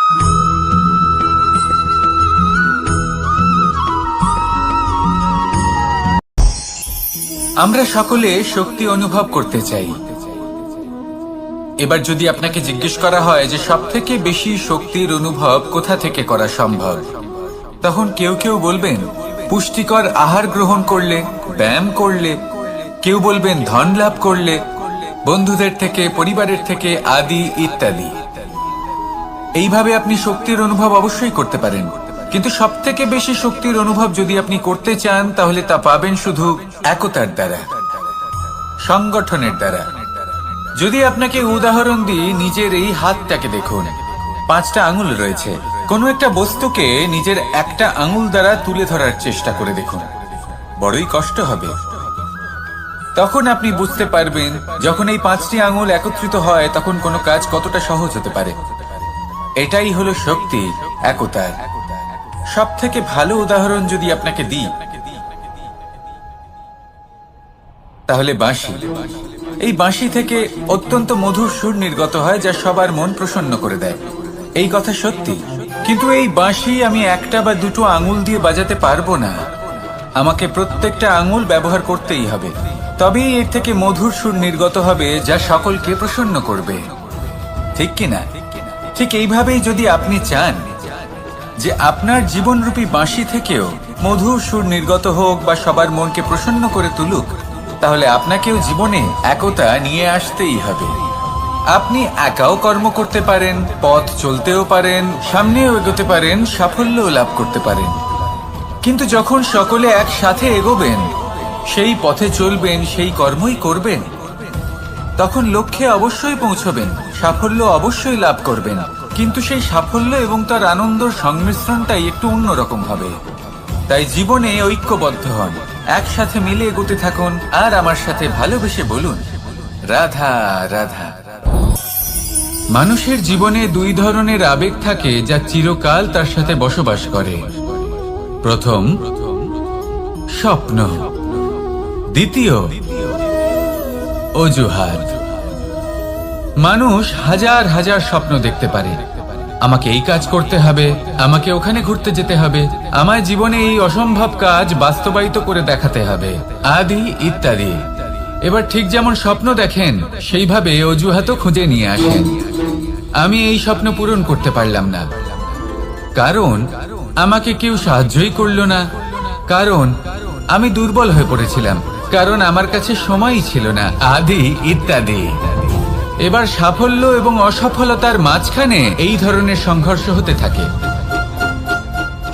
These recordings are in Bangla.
আমরা সকলে শক্তি অনুভব করতে চাই। এবার যদি আপনাকে জিজ্ঞেস করা হয় যে সবথেকে বেশি শক্তির অনুভব কোথা থেকে করা সম্ভব, তখন কেউ কেউ বলবেন পুষ্টিকর আহার গ্রহণ করলে, ব্যায়াম করলে, কেউ বলবেন ধন লাভ করলে, বন্ধুদের থেকে, পরিবারের থেকে, আদি ইত্যাদি। এইভাবে আপনি শক্তির অনুভব অবশ্যই করতে পারেন, কিন্তু সবথেকে বেশি শক্তির অনুভব যদি আপনি করতে চান তাহলে তা পাবেন শুধু একতার দ্বারা, সংগঠনের দ্বারা। যদি আপনাকে উদাহরণ দিই, নিজের এই হাতটাকে দেখুন, 5টা আঙুল রয়েছে। কোনো একটা বস্তুকে নিজের একটা আঙুল দ্বারা তুলে ধরার চেষ্টা করে দেখুন, বড়ই কষ্ট হবে। তখন আপনি বুঝতে পারবেন যখন এই 5টি আঙুল একত্রিত হয় তখন কোনো কাজ কতটা সহজ হতে পারে। এটাই হলো শক্তি, একতার। সব থেকে ভালো উদাহরণ যদি আপনাকে দিই তাহলে বাঁশি। এই বাঁশি থেকে অত্যন্ত মধুর সুর নির্গত হয় যা সবার মন প্রসন্ন করে দেয়। এই কথা সত্যি, কিন্তু এই বাঁশি আমি একটা বা দুটো আঙুল দিয়ে বাজাতে পারবো না। আমাকে প্রত্যেকটা আঙুল ব্যবহার করতেই হবে, তবেই এর থেকে মধুর সুর নির্গত হবে যা সকলকে প্রসন্ন করবে, ঠিক কিনা? ঠিক এইভাবেই যদি আপনি চান যে আপনার জীবনরূপী বাঁশি থেকেও মধুর সুর নির্গত হোক বা সবার মনকে প্রসন্ন করে তুলুক, তাহলে আপনাকেও জীবনে একতা নিয়ে আসতেই হবে। আপনি একাও কর্ম করতে পারেন, পথ চলতেও পারেন, সামনেও এগোতে পারেন, সাফল্যও লাভ করতে পারেন। কিন্তু যখন সকলে একসাথে এগোবেন, সেই পথে চলবেন, সেই কর্মই করবেন, তখন লক্ষ্যে অবশ্যই পৌঁছবেন, সাফল্য অবশ্যই লাভ করবেন। কিন্তু সেই সাফল্য এবং তার আনন্দর সংমিশ্রণটাই একটু অন্যরকম হবে। তাই জীবনে ঐক্যবদ্ধ হন, একসাথে মিলে এগোতে থাকুন, আর আমার সাথে ভালোবেসে বলুন রাধা রাধা। মানুষের জীবনে 2 ধরনের আবেগ থাকে যা চিরকাল তার সাথে বসবাস করে। প্রথম, স্বপ্ন। দ্বিতীয়, অজুহাত। মানুষ হাজার হাজার স্বপ্ন দেখতে পারে। আমাকে এই কাজ করতে হবে, আমাকে ওখানে ঘুরতে যেতে হবে, আমার জীবনে এই অসম্ভব কাজ বাস্তবায়িত করে দেখাতে হবে, আদি ইত্যাদি। এবার ঠিক যেমন স্বপ্ন দেখেন সেইভাবে অজুহাতও খুঁজে নিয়ে আসেন। আমি এই স্বপ্ন পূরণ করতে পারলাম না, কারণ আমাকে কেউ সাহায্যই করলো না, কারণ আমি দুর্বল হয়ে পড়েছিলাম, কারণ আমার কাছে সময়ই ছিল না, আদি ইত্যাদি। এবার সাফল্য এবং অসফলতার মাঝখানে এই ধরনের সংঘর্ষ হতে থাকে।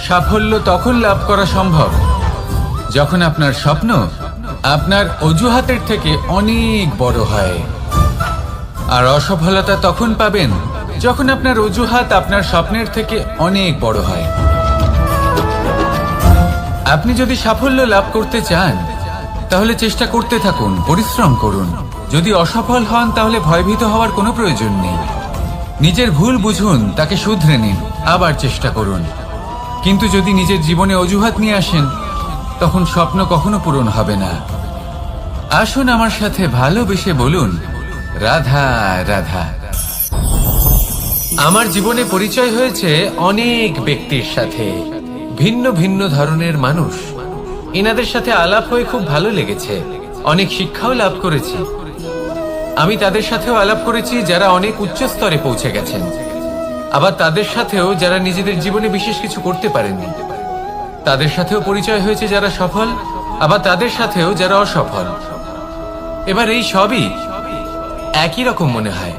সাফল্য তখন লাভ করা সম্ভব যখন আপনার স্বপ্ন আপনার অজুহাতের থেকে অনেক বড় হয়, আর অসফলতা তখন পাবেন যখন আপনার অজুহাত আপনার স্বপ্নের থেকে অনেক বড় হয়। আপনি যদি সাফল্য লাভ করতে চান তাহলে চেষ্টা করতে থাকুন, পরিশ্রম করুন। যদি অসফল হন তাহলে ভয়ভীত হওয়ার কোনো প্রয়োজন নেই। নিজের ভুল বুঝুন, তাকে শুধরে নিন, আবার চেষ্টা করুন। কিন্তু যদি নিজের জীবনে অজুহাত নিয়ে আসেন তখন স্বপ্ন কখনো পূরণ হবে না। আসুন আমার সাথে ভালোবেসে বলুন রাধা রাধা। আমার জীবনে পরিচয় হয়েছে অনেক ব্যক্তির সাথে, ভিন্ন ভিন্ন ধরনের মানুষ। এনাদের সাথে আলাপ হয়ে খুব ভালো লেগেছে, অনেক শিক্ষাও লাভ করেছি। আমি তাদের সাথেও আলাপ করেছি যারা অনেক উচ্চ স্তরে পৌঁছে গেছেন, আবার তাদের সাথেও যারা নিজেদের জীবনে বিশেষ কিছু করতে পারেননি। তাদের সাথেও পরিচয় হয়েছে যারা সফল, আবার তাদের সাথেও যারা অসফল। এবার এই সবই একই রকম মনে হয়।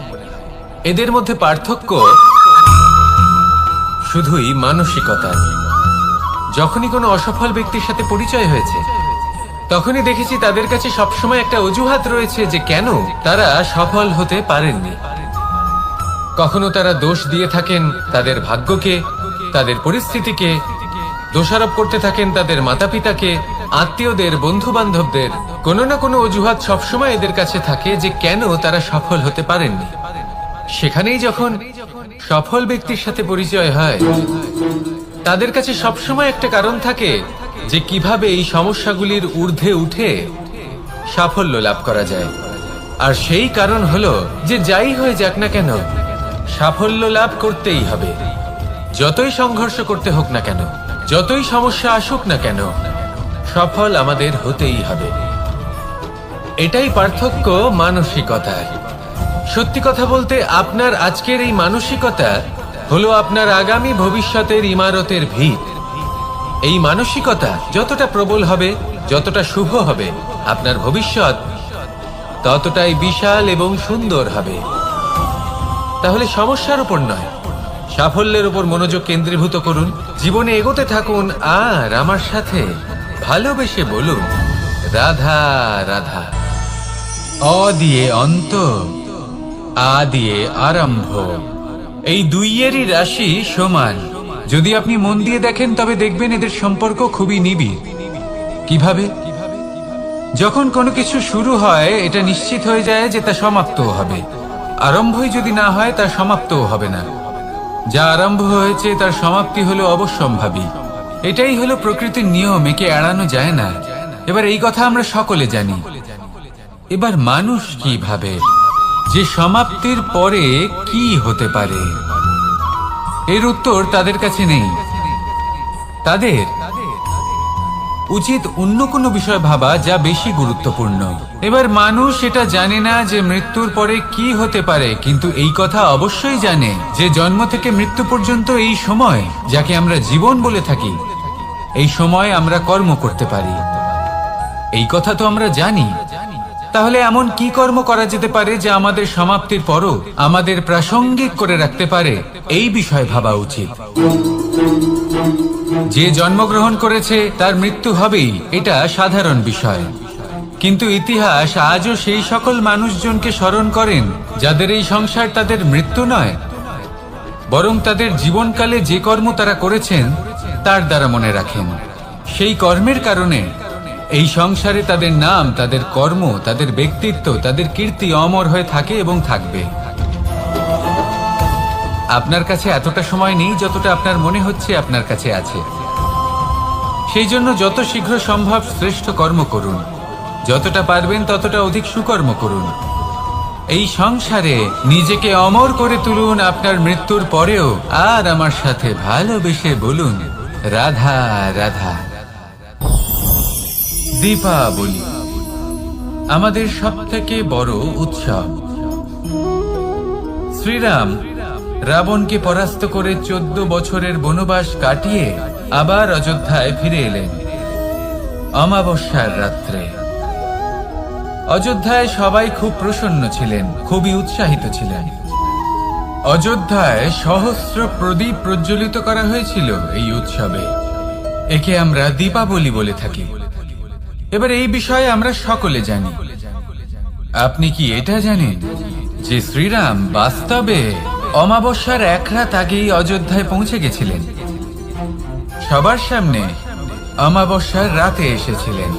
এদের মধ্যে পার্থক্য শুধুই মানসিকতার। যখনই কোনো অসফল ব্যক্তির সাথে পরিচয় হয়েছে তখনই দেখেছি তাদের কাছে সবসময় একটা অজুহাত রয়েছে যে কেন তারা সফল হতে পারেননি। কখনো তারা দোষ দিয়ে থাকেন তাদের ভাগ্যকে, তাদের পরিস্থিতিকে, দোষারোপ করতে থাকেন তাদের মাতা পিতাকে, আত্মীয়দের, বন্ধু বান্ধবদের। কোনো না কোনো অজুহাত সবসময় এদের কাছে থাকে যে কেন তারা সফল হতে পারেননি। সেখানেই যখন সফল ব্যক্তির সাথে পরিচয় হয় তাদের কাছে সবসময় একটা কারণ থাকে যে কিভাবে এই সমস্যাগুলির ঊর্ধ্বে উঠে সাফল্য লাভ করা যায়। আর সেই কারণ হলো যে যাই হয়ে যাক না কেন সাফল্য লাভ করতেই হবে। যতই সংঘর্ষ করতে হোক না কেন, যতই সমস্যা আসুক না কেন, সফল আমাদের হতেই হবে। এটাই পার্থক্য মানসিকতার। সত্যি কথা বলতে আপনার আজকের এই মানসিকতা হলো আপনার আগামী ভবিষ্যতের ইমারতের ভিত। এই মানসিকতা যতটা প্রবল হবে, যতটা শুভ হবে, আপনার ভবিষ্যৎ ততটাই বিশাল এবং সুন্দর হবে। তাহলে সমস্যার উপর নয়, সাফল্যের উপর মনোযোগ কেন্দ্রীভূত করুন, জীবনে এগোতে থাকুন, আর আমার সাথে ভালোবেসে বলুন, রাধা রাধা। অ দিয়ে অন্ত, আ দিয়ে আরম্ভ। এই দুইয়েরই রাশি সমান। যদি আপনি মন দিয়ে দেখেন তবে দেখবেন এদের সম্পর্ক খুবই নিবিড়। কিভাবে? যখন কোনো কিছু শুরু হয় এটা নিশ্চিত হয়ে যায় যে তা সমাপ্তও হবে। আরম্ভই যদি না হয় তা সমাপ্তও হবে না। যা আরম্ভ হয়েছে তার সমাপ্তি হলো অবশ্যম্ভাবী। এটাই হলো প্রকৃতির নিয়ম, একে এড়ানো যায় না। এবার এই কথা আমরা সকলে জানি। এবার মানুষ কি ভাবে যে সমাপ্তির পরে কি হতে পারে, এর উত্তর তাদের কাছে নেই। তাদের উচিত অন্য কোনো বিষয় ভাবা যা বেশি গুরুত্বপূর্ণ। এবার মানুষ এটা জানে না যে মৃত্যুর পরে কি হতে পারে, কিন্তু এই কথা অবশ্যই জানে যে জন্ম থেকে মৃত্যু পর্যন্ত এই সময়, যাকে আমরা জীবন বলে থাকি, এই সময় আমরা কর্ম করতে পারি। এই কথা তো আমরা জানি। তাহলে এমন কি কর্ম করা যেতে পারে যা আমাদের সমাপ্তির পরও আমাদের প্রাসঙ্গিক করে রাখতে পারে, এই বিষয়ে ভাবা উচিত। যে জন্মগ্রহণ করেছে তার মৃত্যু হবেই, এটা সাধারণ বিষয়। কিন্তু ইতিহাস আজও সেই সকল মানুষজনকে স্মরণ করেন যাদের এই সংসার তাদের মৃত্যু নয়, বরং তাদের জীবনকালে যে কর্ম তারা করেছেন তার দ্বারা মনে রাখেন। সেই কর্মের কারণে এই সংসারে তাদের নাম, তাদের কর্ম, তাদের ব্যক্তিত্ব, তাদের কীর্তি অমর হয়ে থাকে এবং থাকবে। আপনার কাছে এতটা সময় নেই যতটা আপনার মনে হচ্ছে আপনার কাছে আছে। সেই জন্য যত শীঘ্র সম্ভব শ্রেষ্ঠ কর্ম করুন, যতটা পারবেন ততটা অধিক সুকর্ম করুন। এই সংসারে নিজেকে অমর করে তুলুন আপনার মৃত্যুর পরেও, আর আমার সাথে ভালোবেসে বলুন, রাধা রাধা। দীপাবলি আমাদের সবথেকে বড় উৎসব। শ্রীরাম রাবণকে পরাস্ত করে 14 বছরের বনবাস কাটিয়ে আবার অযোধ্যায় ফিরে এলেন অমাবস্যার রাত্রে। অযোধ্যায় সবাই খুব প্রসন্ন ছিলেন, খুবই উৎসাহিত ছিলেন। অযোধ্যায় সহস্র প্রদীপ প্রজ্বলিত করা হয়েছিল এই উৎসবে। একে আমরা দীপাবলি বলে থাকি। এবার এই বিষয়ে আমরা সকলে জানি। আপনি কি এটা জানেন যে শ্রীরাম বাস্তবে অমাবস্যার এক রাত আগেই অযোধ্যায় পৌঁছে গেছিলেন? সবার সামনে অমাবস্যার রাতে এসেছিলেন।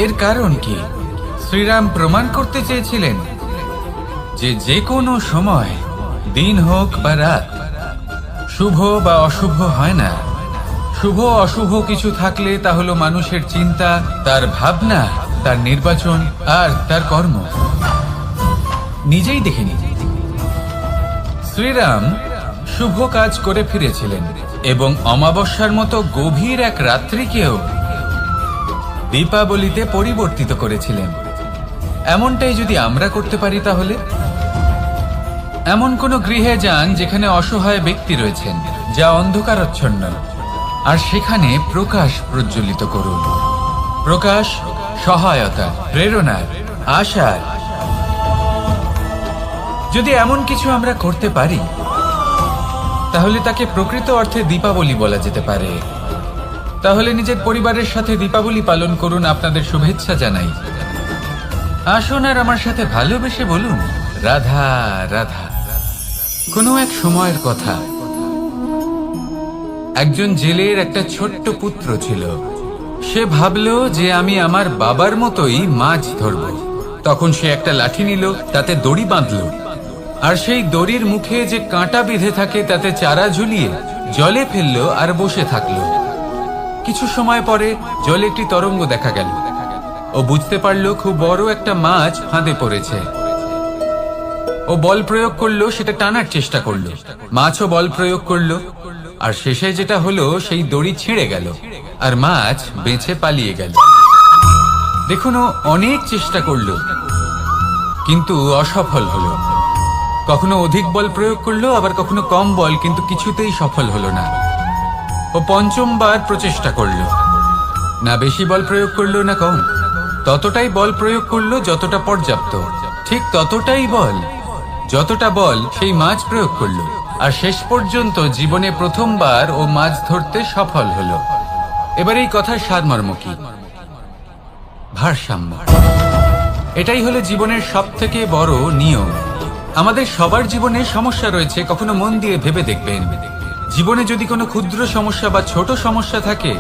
এর কারণ কি? শ্রীরাম প্রমাণ করতে চেয়েছিলেন যে যে কোনো সময়, দিন হোক বা রাত, শুভ বা অশুভ হয় না। শুভ অশুভ কিছু থাকলে তা হলো মানুষের চিন্তা, তার ভাবনা, তার নির্বাচন আর তার কর্ম। নিজেই দেখে নিন, শ্রীরাম শুভ কাজ করে ফিরেছিলেন এবং অমাবস্যার মতো গভীর এক রাত্রিকেও দীপাবলিতে পরিবর্তিত করেছিলেন। এমনটাই যদি আমরা করতে পারি, তাহলে এমন কোন গৃহে যান যেখানে অসহায় ব্যক্তি রয়েছেন, যা অন্ধকারাচ্ছন্ন, আর সেখানে প্রকাশ প্রজ্বলিত করুন। প্রকাশ সহায়তা, প্রেরণা, আশার। যদি এমন কিছু আমরা করতে পারি তাহলে তাকে প্রকৃত অর্থে দীপাবলি বলা যেতে পারে। তাহলে নিজের পরিবারের সাথে দীপাবলি পালন করুন। আপনাদের শুভেচ্ছা জানাই। আসুন আর আমার সাথে ভালোবেসে বলুন, রাধা রাধা। কোনো এক সময়ের কথা, একজন জেলের একটা ছোট্ট পুত্র ছিল। সে ভাবলো যে আমি আমার বাবার মতোই মাছ ধরব। তখন সে একটা লাঠি নিল, তাতে দড়ি বাঁধল, আর সেই দড়ির মুখে যে কাঁটা বিঁধে থাকে তাতে চারা ঝুলিয়ে জলে ফেললো আর বসে থাকলো। কিছু সময় পরে জলে একটি তরঙ্গ দেখা গেল। ও বুঝতে পারলো খুব বড় একটা মাছ ফাঁদে পড়েছে। ও ও বল প্রয়োগ করলো, সেটা টানার চেষ্টা করলো। মাছও বল প্রয়োগ করলো, আর শেষে যেটা হলো সেই দড়ি ছিঁড়ে গেল আর মাছ বেঁচে পালিয়ে গেল। দেখুন, ও অনেক চেষ্টা করলো কিন্তু অসফল হলো। কখনো অধিক বল প্রয়োগ করলো, আবার কখনো কম বল, কিন্তু কিছুতেই সফল হলো না। ও পঞ্চমবার প্রচেষ্টা করলো, না বেশি বল প্রয়োগ করলো না কম, ততটাই বল প্রয়োগ করলো যতটা পর্যাপ্ত, ঠিক ততটাই বল, যতটা বল সেই মাছ প্রয়োগ করলো। আর শেষ পর্যন্ত জীবনে প্রথমবার ও মাছ ধরতে সফল হলো। এবার এই কথার সারমর্ম কি? ভারসাম্য। এটাই হলো জীবনের সবথেকে বড় নিয়ম। আমাদের সবার জীবনে সমস্যা রয়েছে, কখনো মন দিয়ে ভেবে দেখবেন। জীবনে যদি কোনো ক্ষুদ্র সমস্যা বা ছোট সমস্যা থাকে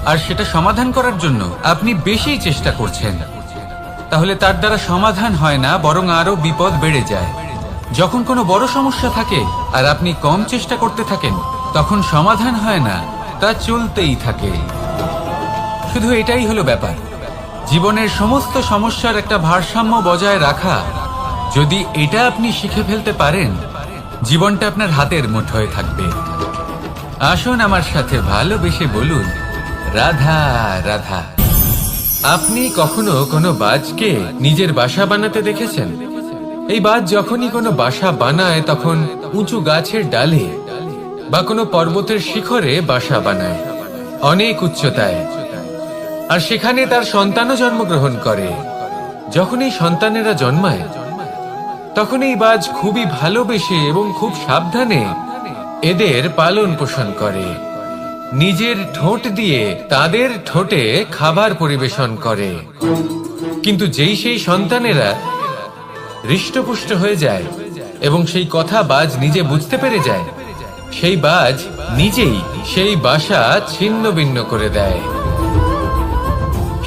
আর সেটা সমাধান করার জন্য আপনি বেশি চেষ্টা করছেন, তাহলে তার দ্বারা সমাধান হয় না, বরং আরো বিপদ বেড়ে যায়। যখন কোনো বড় সমস্যা থাকে আর আপনি কম চেষ্টা করতে থাকেন, তখন সমাধান হয় না, তা চলতেই থাকে। শুধু এটাই হলো ব্যাপার। জীবনের সমস্ত সমস্যার একটা ভারসাম্য বজায় রাখা, যদি এটা আপনি শিখে ফেলতে পারেন, জীবনটা আপনার হাতের মুঠোয় থাকবে। আসুন আমার সাথে ভালোবেসে বলুন, রাধা রাধা। আপনি কখনো কোনো বাজকে নিজের বাসা বানাতে দেখেছেন? এই বাজ যখনই কোনো বাসা বানায়, তখন উঁচু গাছের ডালে বা কোনো পর্বতের শিখরে বাসা বানায়, অনেক উচ্চতায়। আর সেখানে তার সন্তানও জন্মগ্রহণ করে। যখন এই সন্তানেরা জন্মায়, তখন এই বাজ খুবই ভালোবেসে এবং খুব সাবধানে এদের পালন পোষণ করে। নিজের ঠোঁট দিয়ে তাদের ঠোঁটে খাবার পরিবেশন করে। কিন্তু যেই সেই সন্তানেরা হৃষ্টপুষ্ট হয়ে যায় এবং সেই কথা বাজ নিজে বুঝতে পেরে যায়, সেই বাজ নিজেই সেই বাসা ছিন্ন ভিন্ন করে দেয়।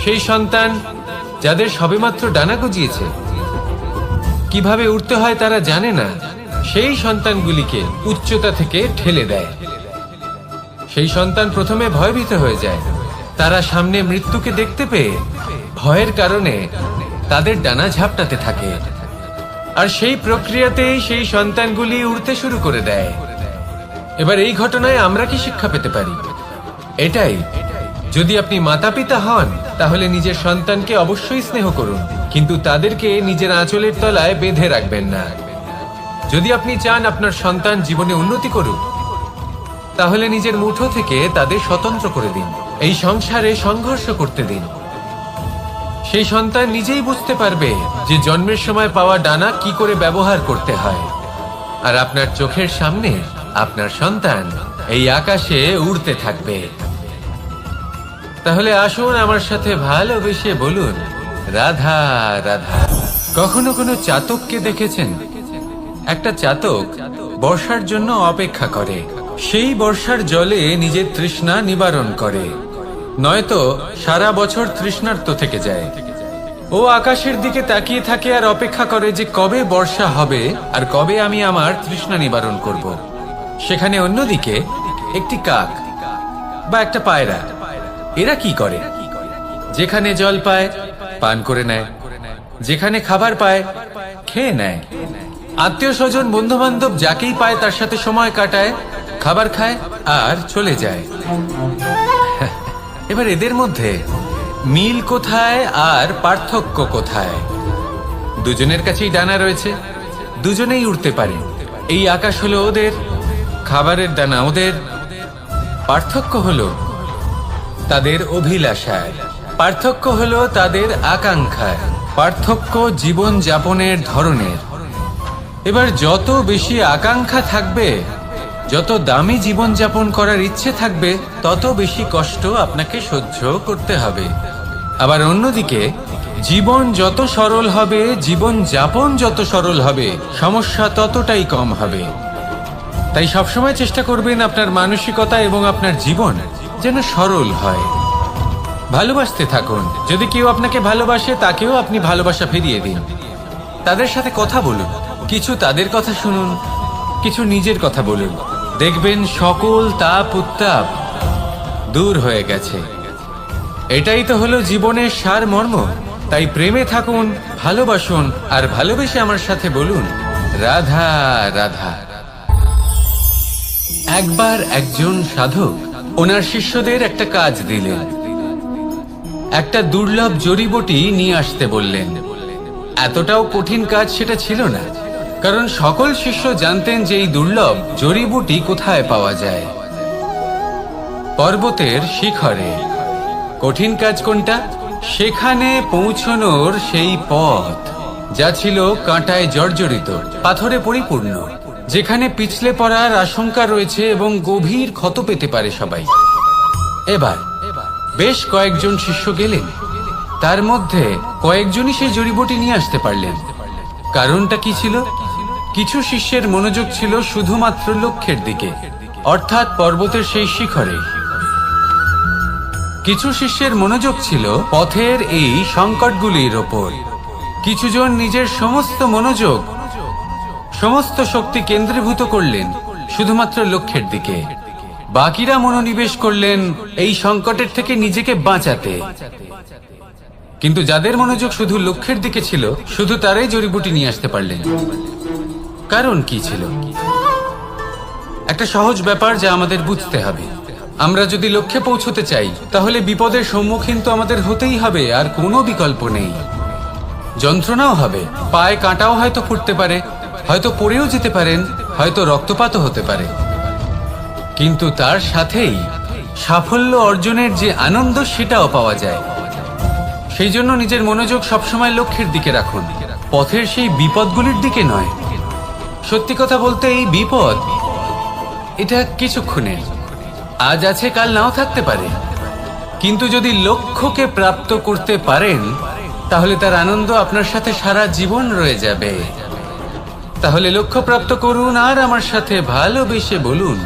সেই সন্তান যাদের সবেমাত্র ডানা গজিয়েছে, কিভাবে উঠতে হয় তারা জানে না, সেই সন্তানগুলিকে উচ্চতা থেকে ঠেলে দেয়। সেই সন্তান প্রথমে ভয়ভীত হয়ে যায়। তারা সামনে মৃত্যুকে দেখতে পেয়ে ভয়ের কারণে তাদের ডানা ঝাপটাতে থাকে। আর সেই প্রক্রিয়াতেই সেই সন্তানগুলি উড়তে শুরু করে দেয়। এবার এই ঘটনায় আমরা কি শিক্ষা পেতে পারি? এটাই, যদি আপনি মাতা পিতা হন, তাহলে নিজের সন্তানকে অবশ্যই স্নেহ করুন, কিন্তু তাদেরকে নিজের আঁচলের তলায় বেঁধে রাখবেন না। যদি আপনি চান আপনার সন্তান জীবনে উন্নতি করুক, তাহলে নিজের মুঠো থেকে তাদের স্বতন্ত্র করে দিন। এই সংসারে সংঘর্ষ করতে দিন। সেই সন্তান নিজেই বুঝতে পারবে যে জন্মের সময় পাওয়া ডানা কি করে ব্যবহার করতে হয়। আর আপনার চোখের সামনে আপনার সন্তান এই আকাশে উড়তে থাকবে। তাহলে আসুন আমার সাথে ভালোবেসে বলুন, রাধা রাধা। কখনো কোনো চাতককে দেখেছেন? একটা চাতক বর্ষার জন্য অপেক্ষা করে। সেই বর্ষার জলে নিজের তৃষ্ণা নিবারণ করে, নয়তো সারা বছর তৃষ্ণার্ত থেকে যায়। ও আকাশের দিকে তাকিয়ে থাকে আর অপেক্ষা করে যে কবে বর্ষা হবে আর কবে আমি আমার তৃষ্ণা নিবারণ করব। সেখানে অন্যদিকে একটি কাক বা একটা পায়রা, এরা কি করে? যেখানে জল পায় পান করে নেয়, যেখানে খাবার পায় খেয়ে নেয়, আত্মীয় স্বজন বন্ধু বান্ধব যাকেই পায় তার সাথে সময় কাটায়, খাবার খায় আর চলে যায়। এবার এদের মধ্যে মিল কোথায় আর পার্থক্য কোথায়? দুজনের কাছেই ডানা রয়েছে, দুজনেই উড়তে পারে। এই আকাশ হলো ওদের, খাবারের দানা ওদের। পার্থক্য হলো তাদের অভিলাষায়, পার্থক্য হলো তাদের আকাঙ্ক্ষায়, পার্থক্য জীবন যাপনের ধরনের। এবার যত বেশি আকাঙ্ক্ষা থাকবে, যত দামি জীবন যাপন করার ইচ্ছে থাকবে, তত বেশি কষ্ট আপনাকে সহ্য করতে হবে। আবার অন্যদিকে জীবন যত সরল হবে, জীবন যাপন যত সরল হবে, সমস্যা ততটাই কম হবে। তাই সবসময় চেষ্টা করবেন আপনার মানসিকতা এবং আপনার জীবন যেন সরল হয়। ভালোবাসতে থাকুন। যদি কেউ আপনাকে ভালোবাসে, তাকেও আপনি ভালোবাসা ফিরিয়ে দিন। তাদের সাথে কথা বলুন, কিছু তাদের কথা শুনুন, কিছু নিজের কথা বলুন। দেখবেন সকল তাপ উত্তাপ দূর হয়ে গেছে। এটাই তো হলো জীবনের সারমর্ম। তাই প্রেমে থাকুন, ভালোবাসুন, আর ভালোবেসে আমার সাথে বলুন, রাধা রাধা। একবার একজন সাধক ওনার শিষ্যদের একটা কাজ দিলেন। একটা দুর্লভ জড়িবুটি নিয়ে আসতে বললেন। এতটাও কঠিন কাজ সেটা ছিল না, কারণ সকল শিষ্য জানতেন যে এই দুর্লভ জড়িবুটি কোথায় পাওয়া যায়। পর্বতের শিখরে। কঠিন কাজ কোনটা? সেখানে পৌঁছনোর সেই পথ যা ছিল কাঁটায় জর্জরিত, পাথরে পরিপূর্ণ, যেখানে পিছলে পড়ার আশঙ্কা রয়েছে এবং গভীর ক্ষত পেতে পারে সবাই। এবার বেশ কয়েকজন শিষ্য গেলেন, তার মধ্যে কয়েকজনই সেই জড়িবুটি নিয়ে আসতে পারলেন। কারণটা কি ছিল? কিছু শিষ্যের মনোযোগ ছিল শুধুমাত্র লক্ষ্যের দিকে, অর্থাৎ পর্বতের সেই শিখরে। কিছু শিষ্যের মনোযোগ ছিল পথের এই সংকটগুলির ওপর। কিছুজন নিজের সমস্ত মনোযোগ, সমস্ত শক্তি কেন্দ্রীভূত করলেন শুধুমাত্র লক্ষ্যের দিকে। বাকিরা মনোনিবেশ করলেন এই সংকটের থেকে নিজেকে বাঁচাতে। কিন্তু যাদের মনোযোগ শুধু লক্ষ্যের দিকে ছিল, শুধু তারাই জড়িবুটি নিয়ে আসতে পারলেন। কারণ কি ছিল? একটা সহজ ব্যাপার যা আমাদের বুঝতে হবে। আমরা যদি লক্ষ্যে পৌঁছতে চাই, তাহলে বিপদের সম্মুখীন তো আমাদের হতেই হবে, আর কোনো বিকল্প নেই। যন্ত্রণাও হবে, পায়ে কাঁটাও হয়তো ফুটতে পারে, হয়তো পড়েও যেতে পারেন, হয়তো রক্তপাতও হতে পারে। কিন্তু তার সাথেই সাফল্য অর্জনের যে আনন্দ, সেটাও পাওয়া যায়। সেই জন্য নিজের মনোযোগ সবসময় লক্ষ্যের দিকে রাখুন, পথের সেই বিপদগুলির দিকে নয়। সত্যি কথা বলতে এই বিপদ, এটা কিছুক্ষণের, আজ আছে কাল নাও থাকতে পারে। কিন্তু যদি লক্ষ্যকে প্রাপ্ত করতে পারেন, তাহলে তার আনন্দ আপনার সাথে সারা জীবন রয়ে যাবে। তাহলে লক্ষ্য প্রাপ্ত করুন আর আমার সাথে ভালোবেসে বলুন,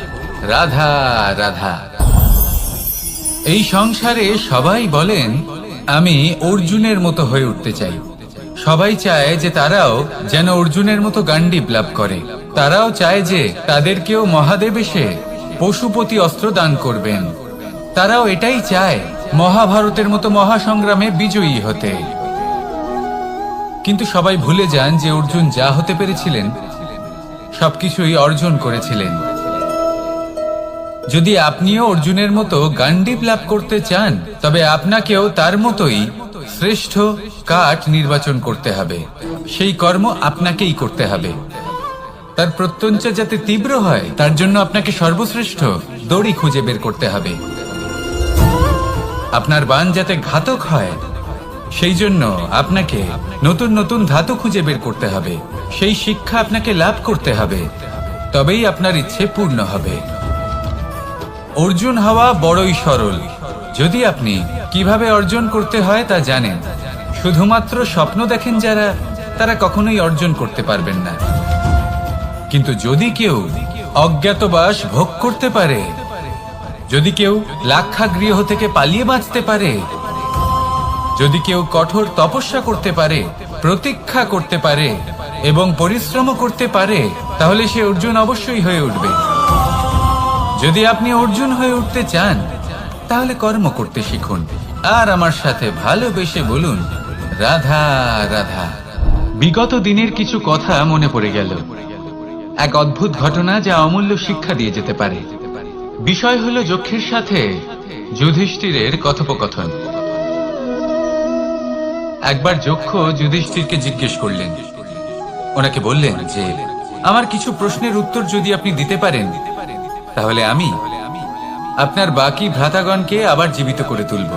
রাধা রাধা। এই সংসারে সবাই বলেন, আমি অর্জুনের মতো হয়ে উঠতে চাই। সবাই চায় যে তারাও যেন অর্জুনের মতো গান্ডীব লাভ করে। তারাও চায় যে তাদেরকেও মহাদেব এসে পশুপতি অস্ত্র দান করবেন। তারাও এটাই চায় মহাভারতের মতো মহাসংগ্রামে বিজয়ী হতে। কিন্তু সবাই ভুলে যান যে অর্জুন যা হতে পেরেছিলেন, সবকিছুই অর্জন করেছিলেন। যদি আপনিও অর্জুনের মতো গান্ডীব লাভ করতে চান, তবে আপনাকেও তার মতোই শ্রেষ্ঠ কাঠ নির্বাচন করতে হবে। সেই কর্ম আপনাকেই করতে হবে। তার প্রত্যঞ্চা যাতে তীব্র হয়, তার জন্য আপনাকে সর্বশ্রেষ্ঠ দড়ি খুঁজে বের করতে হবে। আপনার বাণ যাতে ঘাতক হয়, সেই জন্য আপনাকে নতুন নতুন ধাতু খুঁজে বের করতে হবে। সেই শিক্ষা আপনাকে লাভ করতে হবে, তবেই আপনার ইচ্ছে পূর্ণ হবে। অর্জুন হওয়া বড়ই সরল, যদি আপনি কিভাবে অর্জন করতে হয় তা জানেন। শুধুমাত্র স্বপ্ন দেখেন যারা, তারা কখনোই অর্জন করতে পারবেন না। কিন্তু যদি কেউ অজ্ঞাতবাস ভোগ করতে পারে, যদি কেউ লাক্ষাগৃহ থেকে পালিয়ে বাঁচতে পারে, যদি কেউ কঠোর তপস্যা করতে পারে, প্রতীক্ষা করতে পারে এবং পরিশ্রম করতে পারে, তাহলে সে অর্জুন অবশ্যই হয়ে উঠবে। যদি আপনি অর্জুন হয়ে উঠতে চান, তাহলে কর্ম করতে শিখুন আর আমার সাথে ভালোবেসে বলুন, রাধা রাধা। বিগত দিনের কিছু কথা মনে পড়ে গেল। এক অদ্ভুত ঘটনা যা অমূল্য শিক্ষা দিয়ে যেতে পারে। বিষয় হলো যক্ষের সাথে যুধিষ্ঠিরের কথোপকথন। একবার যক্ষ যুধিষ্ঠিরকে জিজ্ঞেস করলেন, ওনাকে বললেন যে, আমার কিছু প্রশ্নের উত্তর যদি আপনি দিতে পারেন, তাহলে আমি আপনার বাকি ভ্রাতাগণকে আবার জীবিত করে তুলব।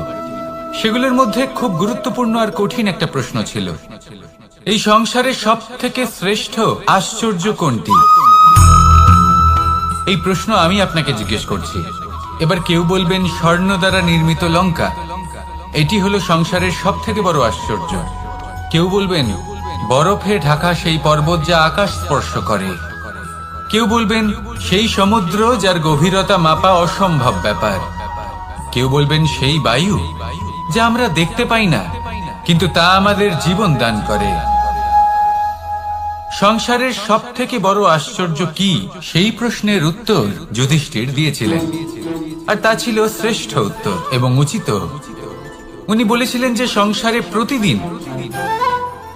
সেগুলোর মধ্যে খুব গুরুত্বপূর্ণ আর কঠিন একটা প্রশ্ন ছিল, এই সংসারের সব থেকে শ্রেষ্ঠ আশ্চর্য কোনটি? এই প্রশ্ন আমি আপনাকে জিজ্ঞেস করছি। এবার কেউ বলবেন স্বর্ণ দ্বারা নির্মিত লঙ্কা, এটি হলো সংসারের সব থেকে বড় আশ্চর্য। কেউ বলবেন বরফে ঢাকা সেই পর্বত যা আকাশ স্পর্শ করে। কেউ বলবেন সেই সমুদ্র যার গভীরতা মাপা অসম্ভব ব্যাপার। কেউ বলবেন সেই বায়ু যা আমরা দেখতে পাই না, কিন্তু তা আমাদের জীবন দান করে। সংসারের সব থেকে বড় আশ্চর্য কি, সেই প্রশ্নের উত্তর যুধিষ্ঠির দিয়েছিলেন, আর তা ছিল শ্রেষ্ঠ উত্তর এবং উচিত। উনি বলেছিলেন যে সংসারে প্রতিদিন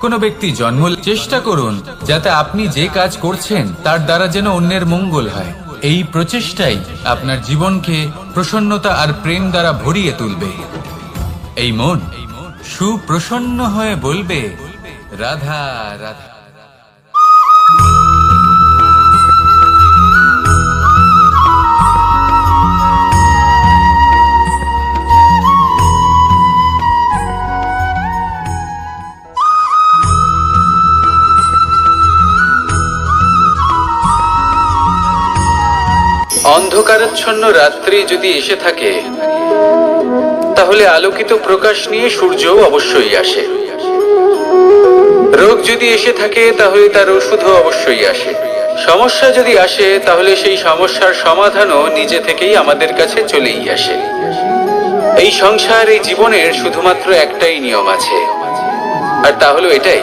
কোনো ব্যক্তি জন্ম চেষ্টা করুন যাতে আপনি যে কাজ করছেন তার দ্বারা যেন অন্যের মঙ্গল হয়। এই প্রচেষ্টাই আপনার জীবনকে প্রসন্নতা আর প্রেম দ্বারা ভরিয়ে তুলবে। এই মন সুপ্রসন্ন হয়ে বলবে, রাধা রাধা। অন্ধকারাচ্ছন্ন রাত্রি যদি এসে থাকে তাহলে আলোকিত প্রকাশ নিয়ে সূর্যও অবশ্যই আসে। রোগ যদি এসে থাকে তাহলে তার ওষুধও অবশ্যই আসে। সমস্যা যদি আসে তাহলে সেই সমস্যার সমাধানও নিজে থেকেই আমাদের কাছে চলেই আসে। এই সংসার, এই জীবনের শুধুমাত্র একটাই নিয়ম আছে, আর তা হলো এটাই,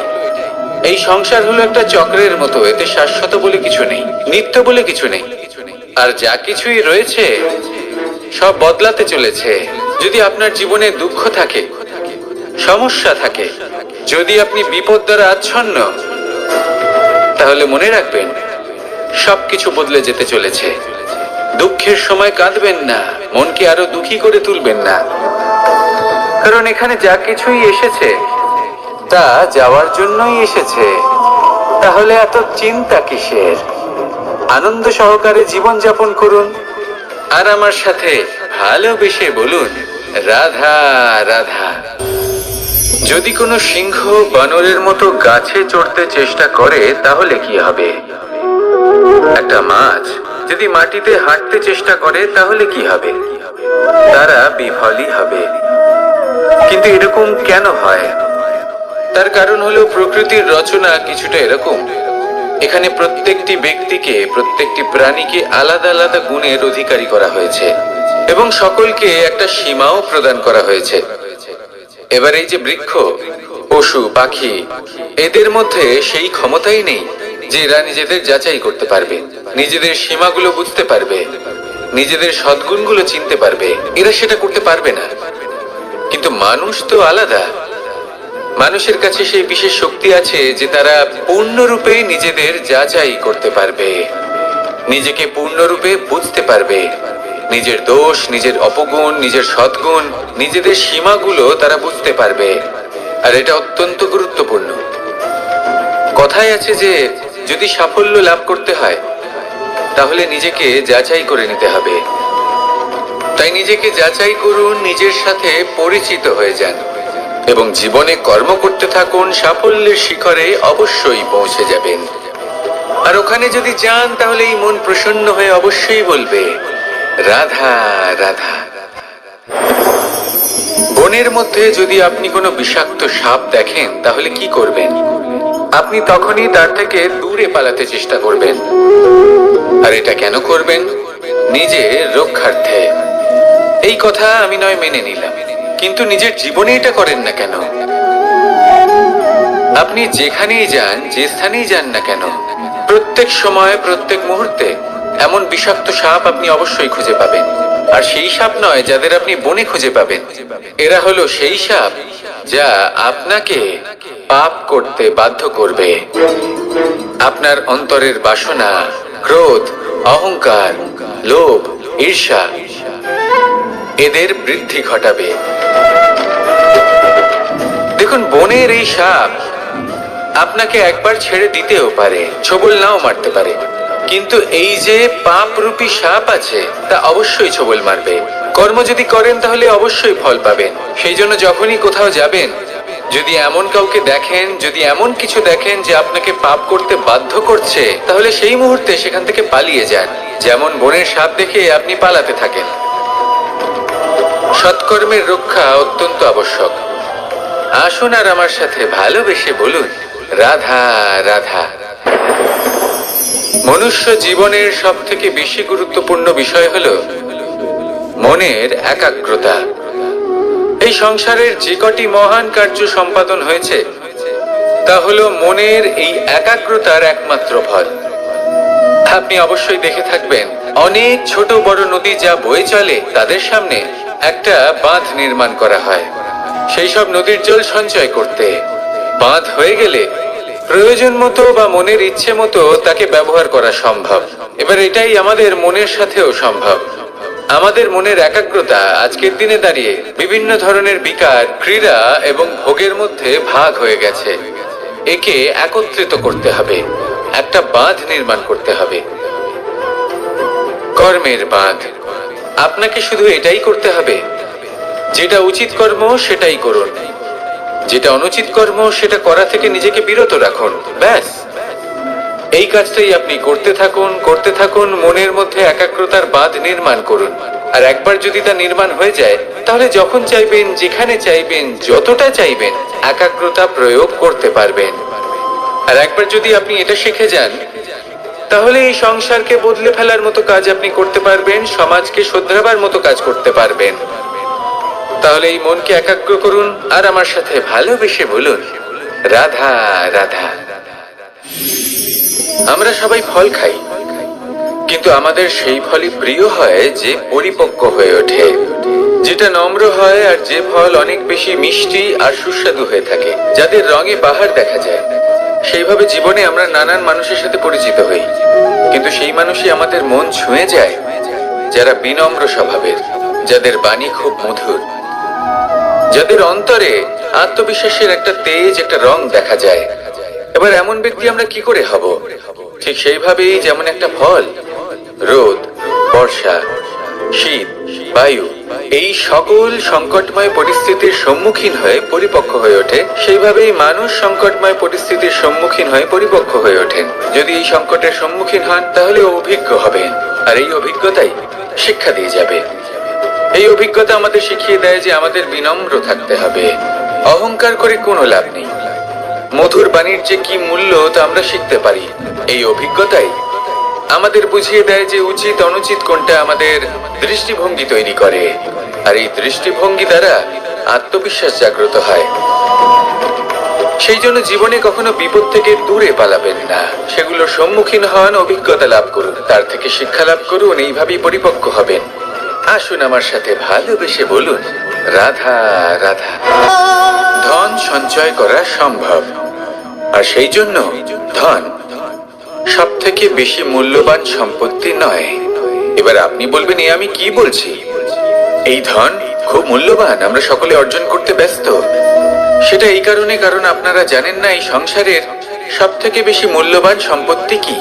এই সংসার হলো একটা চক্রের মতো। এতে শাশ্বত বলে কিছু নেই, নিত্য বলে কিছু নেই, আর যা কিছুই রয়েছে সব বদলাতে চলেছে। যদি আপনার জীবনে দুঃখ থাকে, সমস্যা থাকে, যদি আপনি বিপদ দ্বারা আচ্ছন্ন, তাহলে মনে রাখবেন সবকিছু বদলে যেতে চলেছে। দুঃখের সময় কাঁদবেন না, মনকে আরো দুঃখী করে তুলবেন না, কারণ এখানে যা কিছুই এসেছে তা যাওয়ার জন্যই এসেছে। তাহলে এত চিন্তা কিসের? আনন্দ সহকারে জীবন যাপন করুন আর আমার সাথে ভালোবেসে বলুন, রাধা রাধা। যদি কোনো সিংহ বানরের মতো গাছে চড়তে চেষ্টা করে তাহলে কি হবে? একটা মাছ যদি মাটিতে হাঁটতে চেষ্টা করে তাহলে কি হবে? তারা বিফলই হবে। কিন্তু এরকম কেন হয়? তার কারণ হলো প্রকৃতির রচনা কিছুটা এরকম। এখানে প্রত্যেকটি ব্যক্তিকে, প্রত্যেকটি প্রাণীকে আলাদা আলাদা গুণের অধিকারী করা হয়েছে এবং সকলকে একটা সীমাও প্রদান করা হয়েছে। এবার এই যে বৃক্ষ, পশু, পাখি, এদের মধ্যে সেই ক্ষমতাই নেই যে এরা নিজেদের যাচাই করতে পারবে, নিজেদের সীমাগুলো বুঝতে পারবে, নিজেদের সদ্গুণগুলো চিনতে পারবে। এরা সেটা করতে পারবে না। কিন্তু মানুষ তো আলাদা। মানুষের কাছে সেই বিশেষ শক্তি আছে যে তারা পূর্ণরূপে নিজেদের যাচাই করতে পারবে, নিজেকে পূর্ণরূপে বুঝতে পারবে, নিজের দোষ, নিজের অপগুণ, নিজের সদ্গুণ, নিজেদের সীমাগুলো তারা বুঝতে পারবে। আর এটা অত্যন্ত গুরুত্বপূর্ণ। কথায় আছে যে যদি সাফল্য লাভ করতে হয় তাহলে নিজেকে যাচাই করে নিতে হবে। তাই নিজেকে যাচাই করুন, নিজের সাথে পরিচিত হয়ে যান এবং জীবনে কর্ম করতে থাকুন। সাফল্যের শিখরে অবশ্যই পৌঁছে যাবেন। আর ওখানে যদি যান তাহলে এই মন প্রসন্ন হয়ে অবশ্যই বলবে, রাধা রাধা। বনের মধ্যে যদি আপনি কোনো বিষাক্ত সাপ দেখেন তাহলে কি করবেন? আপনি তখনই তার থেকে দূরে পালাতে চেষ্টা করবেন। আর এটা কেন করবেন? নিজের রক্ষার্থে। এই কথা আমি নয় মেনে নিলাম, কিন্তু নিজের জীবনে এটা করেন না কেন? আপনি যেখানেই যান, যে স্থানেই যান না কেন, প্রত্যেক সময়, প্রত্যেক মুহূর্তে এমন বিষাক্ত সাপ আপনি অবশ্যই খুঁজে পাবেন। আর সেই সাপ নয় যাদের আপনি বনে খুঁজে পাবেন, এরা হলো সেই সাপ যা আপনাকে পাপ করতে বাধ্য করবে। আপনার অন্তরের বাসনা, ক্রোধ, অহংকার, লোভ, ঈর্ষা এদের বৃদ্ধি ঘটাবে। দেখুন, বনের এই সাপ আপনাকে একবার ছেড়ে দিতেও পারে, ছোবল নাও মারতে পারে, কিন্তু এই যে পাপরূপী সাপ আছে তা অবশ্যই ছোবল মারবে। কর্ম যদি করেন তাহলে অবশ্যই ফল পাবেন। সেই জন্য যখনই কোথাও যাবেন, যদি এমন কাউকে দেখেন, যদি এমন কিছু দেখেন যে আপনাকে পাপ করতে বাধ্য করছে, তাহলে সেই মুহূর্তে সেখান থেকে পালিয়ে যান। যেমন বনের সাপ দেখে আপনি পালাতে থাকেন। সৎকর্মের রক্ষা অত্যন্ত আবশ্যক। আসুন আর আমার সাথে ভালোবেসে বলুন, রাধা রাধা। মনুষ্য জীবনের সব থেকে বেশি গুরুত্বপূর্ণ বিষয় হলো মনের একাগ্রতা। এই সংসারের যে কটি মহান কার্য সম্পাদন হয়েছে তা হলো মনের এই একাগ্রতার একমাত্র ফল। আপনি অবশ্যই দেখে থাকবেন, অনেক ছোট বড় নদী যা বয়ে চলে তাদের সামনে একটা বাঁধ নির্মাণ করা হয় সেই সব নদীর জল সঞ্চয় করতে। বাঁধ হয়ে গেলে প্রয়োজন মতো বা মনের ইচ্ছে মতো তাকে ব্যবহার করা সম্ভব। এবার এটাই আমাদের মনের সাথেও সম্ভব। আমাদের মনের একাগ্রতা আজকের দিনে দাঁড়িয়ে বিভিন্ন ধরনের বিকার, ক্রীড়া এবং ভোগের মধ্যে ভাগ হয়ে গেছে। একে একত্রিত করতে হবে, একটা বাঁধ নির্মাণ করতে হবে, কর্মের বাঁধ। আপনাকে শুধু এটাই করতে হবে, যেটা উচিত কর্ম সেটাই করুন, যেটা অনুচিত কর্ম সেটা করা থেকে নিজেকে বিরত রাখুন। ব্যাস, এই কাজটাই আপনি করতে থাকুন, মনের মধ্যে একাগ্রতার বাঁধ নির্মাণ করুন। আর একবার যদি তা নির্মাণ হয়ে যায়, তাহলে যখন চাইবেন, যেখানে চাইবেন, যতটা চাইবেন একাগ্রতা প্রয়োগ করতে পারবেন। আর একবার যদি আপনি এটা শিখে যান, তাহলে এই সংসারকে বদলে ফেলার মতো কাজ আপনি করতে পারবেন, সমাজকে শোধরাবার মতো কাজ করতে পারবেন। তাহলে এই মনকে একাগ্র করুন আর আমার সাথে ভালোবেসে বলুন, রাধা রাধা। আমরা সবাই ফল খাই, কিন্তু আমাদের সেই ফলই প্রিয় হয় যে পরিপক্ক হয়ে ওঠে, যেটা নম্র হয়, আর যে ফল অনেক বেশি মিষ্টি আর সুস্বাদু হয়ে থাকে, যাদের রঙে বাহার দেখা যায়। সেইভাবে জীবনে আমরা নানান মানুষের সাথে পরিচিত হই, কিন্তু সেই মানুষই আমাদের মন ছুঁয়ে যায় যারা বিনম্র স্বভাবের, যাদের বাণী খুব মধুর, যাদের অন্তরে আত্মবিশ্বাসের একটা তেজ, একটা রং দেখা যায়। এবার এমন ব্যক্তি আমরা কি করে হব? ঠিক সেইভাবেই যেমন একটা ফল রোদ, বর্ষা, শীত, বায়ু এই সকল সংকটময় পরিস্থিতির সম্মুখীন হয়ে পরিপক্ক হয়ে ওঠে, সেইভাবেই মানুষ সংকটময় পরিস্থিতির সম্মুখীন হয়ে পরিপক্ক হয়ে ওঠেন। যদি এই সংকটের সম্মুখীন হন, তাহলে অভিজ্ঞ হবেন, আর এই অভিজ্ঞতাই শিক্ষা দিয়ে যাবে। এই অভিজ্ঞতা আমাদের শিখিয়ে দেয় যে আমাদের বিনম্র থাকতে হবে। অহংকার করে কোনো লাভ নেই। মধুর বাণীর যে কি মূল্য তা আমরা শিখতে পারি। এই অভিজ্ঞতাই আমাদের বুঝিয়ে দেয় যে উচিত অনুচিত কোনটা, আমাদের দৃষ্টিভঙ্গি তৈরি করে, আর এই দৃষ্টিভঙ্গি দ্বারা আত্মবিশ্বাস জাগ্রত হয়। সেই জন্য জীবনে কখনো বিপদ থেকে দূরে পালাবেন না, সেগুলোর সম্মুখীন হন, অভিজ্ঞতা লাভ করুন, তার থেকে শিক্ষা লাভ করুন, এইভাবেই পরিপক্ক হবেন। আসুন আমার সাথে ভালোবেসে বলুন, রাধা রাধা। ধন সঞ্চয় করা সম্ভব, আর সেই জন্য ধন সব থেকে বেশি মূল্যবান সম্পত্তি নয়। এবার আপনি বলবেন, এ আমি কি বলছি? এই ধন খুব মূল্যবান, আমরা সকলে অর্জন করতে ব্যস্ত। সেটা এই কারণে, কারণ আপনারা জানেন না এই সংসারের সব থেকে বেশি মূল্যবান সম্পত্তি কি।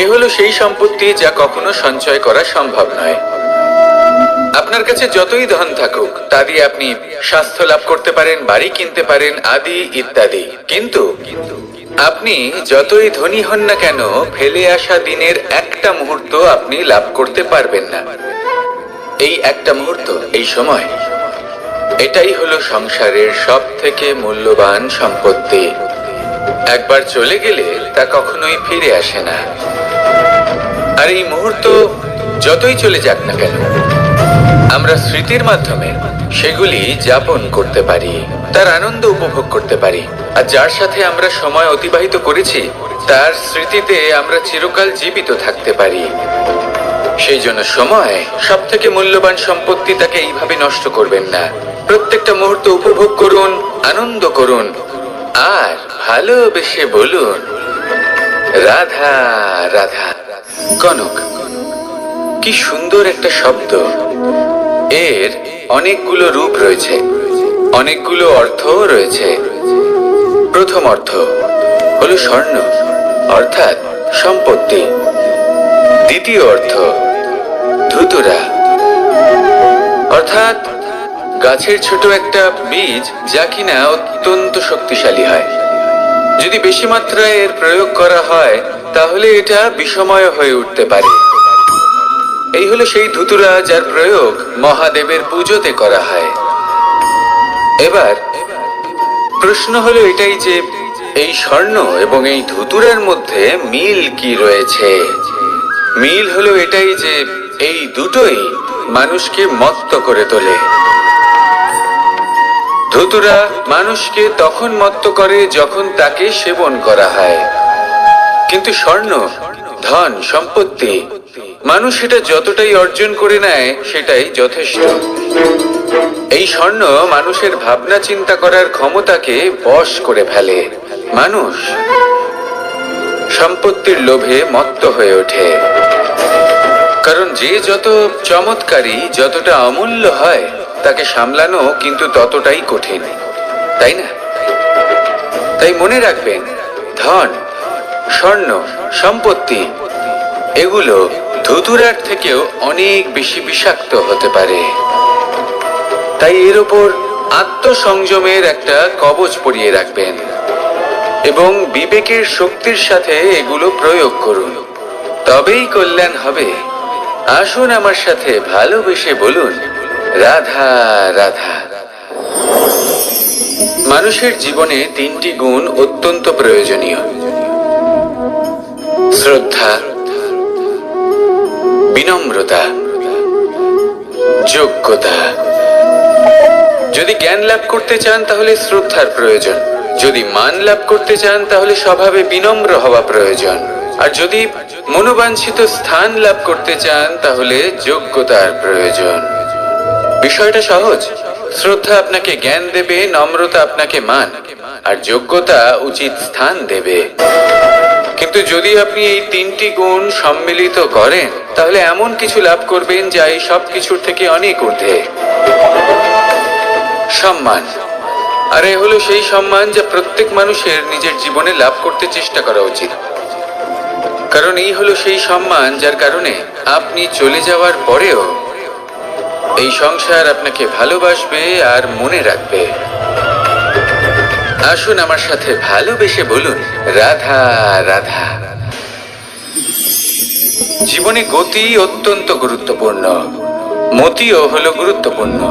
এ হলো সেই সম্পত্তি যা কখনো সঞ্চয় করা সম্ভব নয়। আপনার কাছে যতই ধন থাকুক, তা দিয়ে আপনি স্বাস্থ্য লাভ করতে পারেন, বাড়ি কিনতে পারেন, আদি ইত্যাদি, কিন্তু আপনি যতই ধনী হন না কেন, ফেলে আসা দিনের একটা মুহূর্ত আপনি লাভ করতে পারবেন না। এই একটা মুহূর্ত, এই সময়, এটাই হলো সংসারের সব থেকে মূল্যবান সম্পত্তি। একবার চলে গেলে তা কখনোই ফিরে আসে না। আর এই মুহূর্ত যতই চলে যাক না কেন, আমরা স্মৃতির মাধ্যমে সেগুলি যাপন করতে পারি, তার আনন্দ উপভোগ করতে পারি। আর যার সাথে আমরা সময় অতিবাহিত করেছি, তার স্মৃতিতে আমরা চিরকাল জীবিত থাকতে পারি। সেই জন্য সময় সব থেকে মূল্যবান সম্পত্তি, তাকে এইভাবে নষ্ট করবেন না। প্রত্যেকটা মুহূর্ত উপভোগ করুন, আনন্দ করুন, আর ভালোবেসে বলুন, রাধা রাধা। কনক, কি সুন্দর একটা শব্দ। এর অনেকগুলো রূপ রয়েছে, অনেকগুলো অর্থ রয়েছে। প্রথম অর্থ হলো স্বর্ণ, অর্থাৎ সম্পত্তি। দ্বিতীয় অর্থ ধুতুরা, অর্থাৎ গাছের ছোট একটা বীজ, যা কিনা অত্যন্ত শক্তিশালী হয়। যদি বেশি মাত্রায় এর প্রয়োগ করা হয়, তাহলে এটা বিষময় হয়ে উঠতে পারে। এই হলো সেই ধুতুরা, যার প্রয়োগ মহাদেবের পুজোতে করা হয়। এবার প্রশ্ন হলো এটাই যে এই স্বর্ণ এবং এই ধুতুরার মধ্যে মিল কি রয়েছে। মিল হলো এটাই যে এই দুটোই মানুষকে মত্ত করে তোলে। ধুতুরা মানুষকে তখন মত্ত করে যখন তাকে সেবন করা হয়, কিন্তু স্বর্ণ, ধন, সম্পত্তি, মানুষ সেটা যতটাই অর্জন করে নেয় সেটাই যথেষ্ট। এই স্বর্ণ মানুষের ভাবনা চিন্তা করার ক্ষমতাকে বশ করে ফেলে। মানুষ সম্পত্তির লোভে মত্ত হয়ে ওঠে, কারণ যে যত চমৎকারী, যতটা অমূল্য হয়, তাকে সামলানো কিন্তু ততটাই কঠিন, তাই না? তাই মনে রাখবেন, ধন, স্বর্ণ, সম্পত্তি এগুলো ধুতুরার থেকেও অনেক বেশি বিষাক্ত হতে পারে। তাই এর ওপর আত্মসংযমের একটা কবচ পরিয়ে রাখবেন এবং বিবেকের শক্তির সাথে এগুলো প্রয়োগ করুন, তবেই কল্যাণ হবে। আসুন আমার সাথে ভালোবেসে বলুন, রাধা রাধা। মানুষের জীবনে 3টি গুণ অত্যন্ত প্রয়োজনীয়: শ্রদ্ধা, বিনম্রতা, যোগ্যতা। যদি জ্ঞান লাভ করতে চান তাহলে শ্রদ্ধার প্রয়োজন, যদি মান লাভ করতে চান তাহলে স্বভাবে বিনম্র হওয়া প্রয়োজন, আর যদি মনোবাঞ্ছিত স্থান লাভ করতে চান তাহলে যোগ্যতার প্রয়োজন। বিষয়টা সহজ। শ্রদ্ধা আপনাকে জ্ঞান দেবে, নম্রতা আপনাকে মান, আর যোগ্যতা উচিত স্থান দেবে। কিন্তু যদি আপনি এই 3টি গুণ সম্মিলিত করেন তাহলে এমন কিছু লাভ করবেন যা এই সব কিছুর থেকে অনেক ঊর্ধ্বে। সম্মান। আর এ হলো সেই সম্মান যা প্রত্যেক মানুষের নিজের জীবনে লাভ করতে চেষ্টা করা উচিত, কারণ এই হলো সেই সম্মান যার কারণে আপনি চলে যাওয়ার পরেও এই সংসার আপনাকে ভালোবাসবে আর মনে রাখবে। আসুন আমার সাথে ভালোবেসে বলুন, রাধা রাধা। জীবনে গতি অত্যন্ত গুরুত্বপূর্ণ, মতিও হলো গুরুত্বপূর্ণ,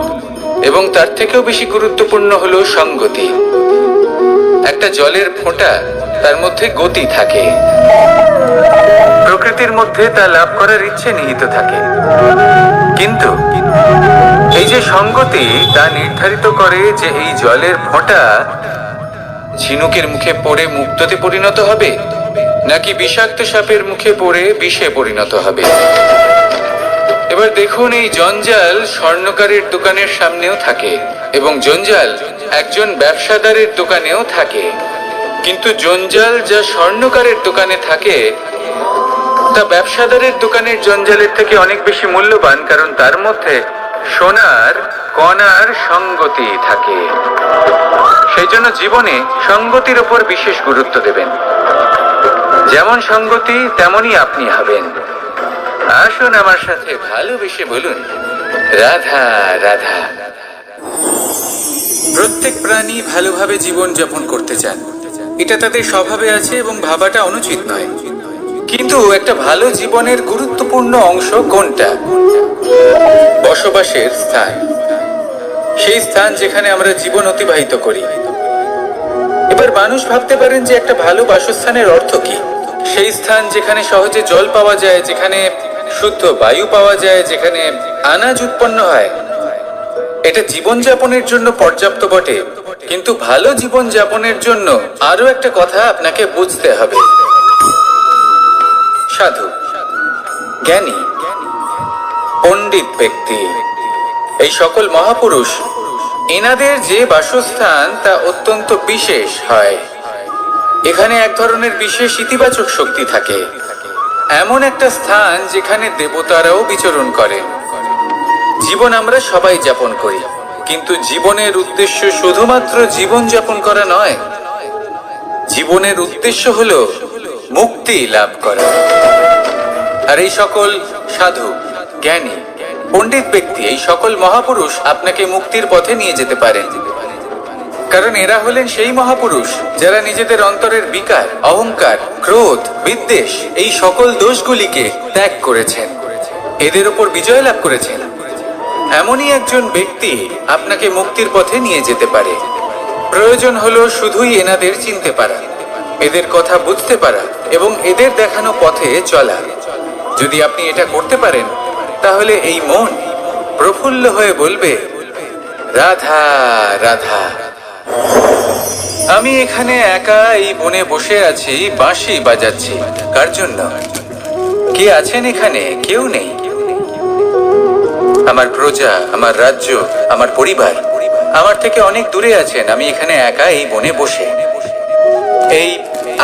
এবং তার থেকেও বেশি গুরুত্বপূর্ণ হলো সঙ্গতি। একটা জলের ফোঁটা, তার মধ্যে গতি থাকে, প্রকৃতির মধ্যে তা লাভ করার ইচ্ছে নিহিত থাকে, কিন্তু এই যে সঙ্গতি তা নির্ধারিত করে যে এই জলের ফোঁটা ঝিনুকের মুখে পড়ে মুক্ততে পরিণত হবে নাকি বিষাক্ত সাপের মুখে পড়ে বিষে পরিণত হবে। এবার দেখুন, এই জঞ্জাল স্বর্ণকারের দোকানের সামনেও থাকে এবং জঞ্জাল একজন ব্যবসাদারের দোকানেও থাকে, কিন্তু জঞ্জাল যা স্বর্ণকারের দোকানে থাকে তা ব্যবসাদারের দোকানের জঞ্জালের থেকে অনেক বেশি মূল্যবান, কারণ তার মধ্যে সোনার কণার সঙ্গতি থাকে। সেই জন্য জীবনে সঙ্গতির উপর বিশেষ গুরুত্ব দেবেন। যেমন সঙ্গতি তেমনই আপনি হবেন। আসুন আমার সাথে ভালোবেসে বলুন, রাধা রাধা। প্রত্যেক প্রাণী ভালোভাবে জীবন যাপন করতে চান, এটা তাদের স্বভাবে আছে এবং ভাবাটা অনুচিত নয়। কিন্তু একটা ভালো জীবনের গুরুত্বপূর্ণ অংশ কোনটা? বসবাসের স্থান, সেই স্থান যেখানে আমরা জীবন অতিবাহিত করি। এবার মানুষ ভাবতে পারেন যে একটা ভালো বাসস্থানের অর্থ কি? সেই স্থান যেখানে সহজে জল পাওয়া যায়, যেখানে শুদ্ধ বায়ু পাওয়া যায়, যেখানে আনাজ উৎপন্ন হয়। এটা জীবনযাপনের জন্য পর্যাপ্ত বটে, কিন্তু ভালো জীবনযাপনের জন্য আরো একটা কথা আপনাকে বুঝতে হবে। সাধু, জ্ঞানী, পণ্ডিত ব্যক্তি, এই সকল মহাপুরুষ, এনাদের যে বাসস্থান তা অত্যন্ত বিশেষ হয়। এখানে এক ধরনের বিশেষ ইতিবাচক শক্তি থাকে, এমন একটা স্থান যেখানে দেবতারাও বিচরণ করেন। জীবন আমরা সবাই যাপন করি, কিন্তু জীবনের উদ্দেশ্য শুধুমাত্র জীবন যাপন করা নয়। জীবনের উদ্দেশ্য হলো মুক্তি লাভ করা। আর এই সকল সাধু, জ্ঞানী, পণ্ডিত ব্যক্তি, এই সকল মহাপুরুষ আপনাকে মুক্তির পথে নিয়ে যেতে পারেন, কারণ এরা হলেন সেই মহাপুরুষ যারা নিজেদের অন্তরের বিকার, অহংকার, ক্রোধ, বিদ্বেষ এই সকল দোষগুলিকে ত্যাগ করেছেন, এদের উপর বিজয় লাভ করেছেন। এমনই একজন ব্যক্তি আপনাকে মুক্তির পথে নিয়ে যেতে পারে। প্রয়োজন হলো শুধুই এনাদের চিনতে পারা, এদের কথা বুঝতে পারা এবং এদের দেখানো পথে চলা। যদি আপনি এটা করতে পারেন তাহলে এই মন প্রফুল্ল হয়ে বলবে, রাধা রাধা। আমি এখানে একা এই বনে বসে আছি, বাঁশি বাজাচ্ছি। কার জন্য? কে আছেন এখানে? কেউ নেই। আমার প্রজা, আমার রাজ্য, আমার পরিবার আমার থেকে অনেক দূরে আছেন। আমি এখানে একা এই বনে বসে এই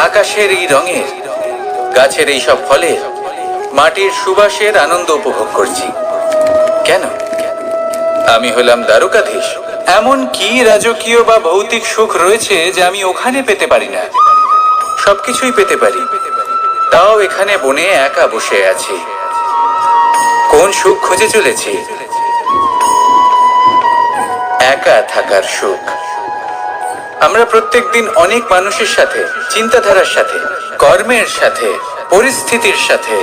আকাশের এই রঙের, গাছের এই সব ফলের, মাটির সুবাসের আনন্দ উপভোগ করছি। কেন? আমি হলাম দ্বারকাধীশ। এমন কি রাজকীয় বা ভৌতিক সুখ রয়েছে যা আমি ওখানে পেতে পারি না? সবকিছুই পেতে পারি, তাও এখানে বনে একা বসে আছি। কোন সুখ খুঁজে চলেছি? একা থাকার সুখ। আমরা প্রত্যেকদিন অনেক মানুষের সাথে, চিন্তাধারার সাথে, কর্মের সাথে, পরিস্থিতির সাথে,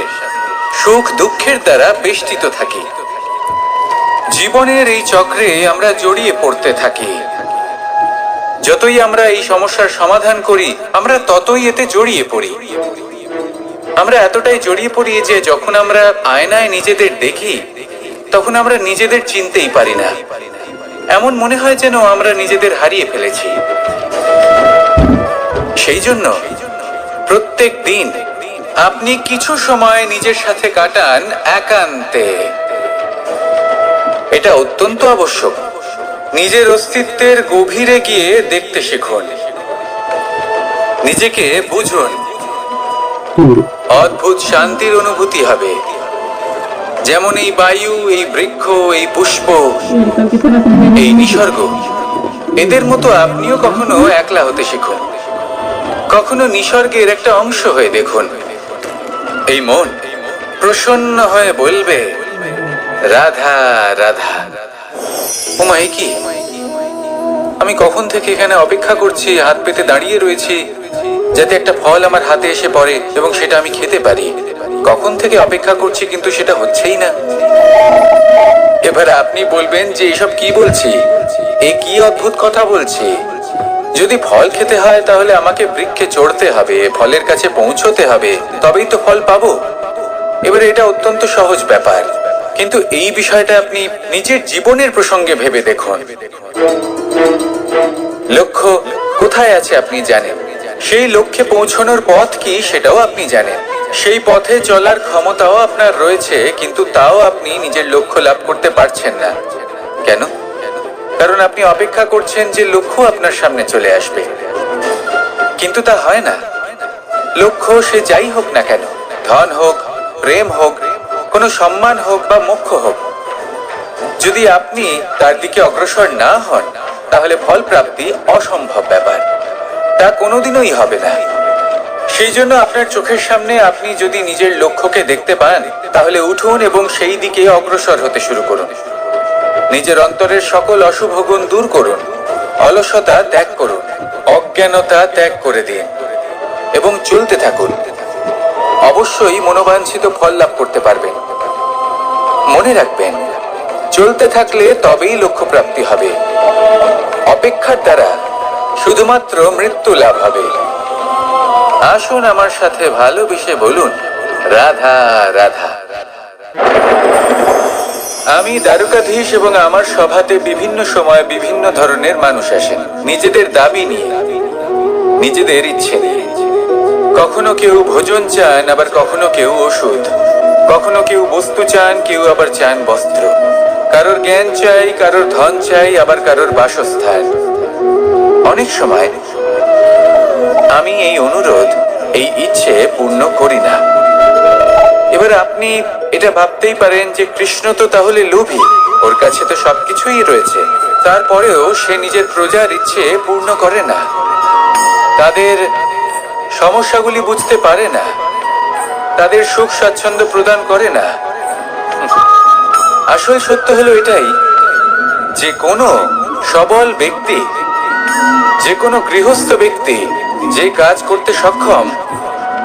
সুখ দুঃখের দ্বারা বেষ্টিত থাকি। জীবনের এই চক্রে আমরা জড়িয়ে পড়তে থাকি। যতই আমরা এই সমস্যার সমাধান করি, আমরা ততই এতে জড়িয়ে পড়ি। আমরা এতটাই জড়িয়ে পড়ি যে যখন আমরা আয়নায় নিজেদের দেখি, তখন আমরা নিজেদের চিনতেই পারি না। এমন মনে হয় যেন আমরা নিজেদের হারিয়ে ফেলেছি। সেই জন্য প্রত্যেক দিন আপনি কিছু সময় নিজের সাথে কাটান একান্তে। এটা অত্যন্ত আবশ্যক। নিজের অস্তিত্বের গভীরে গিয়ে দেখতে শিখুন, নিজেকে বুঝুন। অদ্ভুত শান্তির অনুভূতি হবে। যেমন এই বায়ু, এই বৃক্ষ, এই পুষ্প, এই নিসর্গ, এদের মতো আপনিও কখনো একলা হতে শিখুন। কখনো নিসর্গের একটা অংশ হয়ে দেখুন। এই মন প্রসন্ন হয়ে বলবে, রাধা রাধা। ওমা, এ কি? আমি কখন থেকে এখানে অপেক্ষা করছি, হাত পেতে দাঁড়িয়ে রয়েছি যাতে একটা ফল আমার হাতে এসে পড়ে এবং সেটা আমি খেতে পারি। কখন থেকে অপেক্ষা করছি, কিন্তু সেটা হচ্ছেই না। এবার আপনি বলবেন যে এসব কি বলছি, এ কি অদ্ভুত কথা বলছি। যদি ফল খেতে হয় তাহলে আমাকে বৃক্ষে চড়তে হবে, ফলের কাছে পৌঁছতে হবে, তবেই তো ফল পাবো। এবারে এটা অত্যন্ত সহজ ব্যাপার, কিন্তু এই বিষয়টা আপনি নিজের জীবনের প্রসঙ্গে ভেবে দেখুন। লক্ষ্য কোথায় আছে আপনি জানেন, সেই লক্ষ্যে পৌঁছানোর পথ কি সেটাও আপনি জানেন, সেই পথে চলার ক্ষমতাও আপনার রয়েছে, কিন্তু তাও আপনি নিজের লক্ষ্য লাভ করতে পারছেন না। কেন? কারণ আপনি অপেক্ষা করছেন যে লক্ষ্য আপনার সামনে চলে আসবে, কিন্তু তা হয় না। লক্ষ্য সে যাই হোক না কেন, ধন হোক, প্রেম হোক, কোনো সম্মান হোক বা মোক্ষ হোক, যদি আপনি তার দিকে অগ্রসর না হন তাহলে ফল প্রাপ্তি অসম্ভব ব্যাপার, তা কোনোদিনই হবে না। সেই জন্য আপনার চোখের সামনে আপনি যদি নিজের লক্ষ্যকে দেখতে পান, তাহলে উঠুন এবং সেই দিকে অগ্রসর হতে শুরু করুন। নিজের অন্তরের সকল অশুভ গুণ দূর করুন, অলসতা ত্যাগ করুন, অজ্ঞানতা ত্যাগ করে দিন এবং চলতে থাকুন। অবশ্যই মনোবাঞ্ছিত ফল লাভ করতে পারবেন। মনে রাখবেন, চলতে থাকলে তবেই লক্ষ্য প্রাপ্তি হবে। অপেক্ষার দ্বারা শুধুমাত্র মৃত্যু লাভ হবে। আসুন আমার সাথে ভালোবেসে বলুন, রাধা রাধা। আমি দ্বারকাধীশ এবং আমার সভাতে বিভিন্ন সময় বিভিন্ন ধরনের মানুষ আসেন, নিজেদের দাবি নিয়ে, নিজেদের ইচ্ছে নিয়ে। কখনো কেউ ভোজন চান, আবার কখনো কেউ ওষুধ, কখনো কেউ বস্তু চান, কেউ আবার চান বস্ত্র। কারোর জ্ঞান চাই, কারোর ধন চাই, আবার কারোর বাসস্থান। অনেক সময় আমি এই অনুরোধ, এই ইচ্ছে পূর্ণ করি না। এবার আপনি এটা ভাবতেই পারেন যে কৃষ্ণ তো তাহলে লোভী, ওর কাছে তো সবকিছুই রয়েছে, তারপরেও সে নিজের প্রজার ইচ্ছে পূর্ণ করে না, তাদের সমস্যাগুলি বুঝতে পারে না, তাদের সুখ স্বাচ্ছন্দ্য প্রদান করে না। আসল সত্য হলো এটাই যে কোনো সবল ব্যক্তি, যে কোনো গৃহস্থ ব্যক্তি যে কাজ করতে সক্ষম,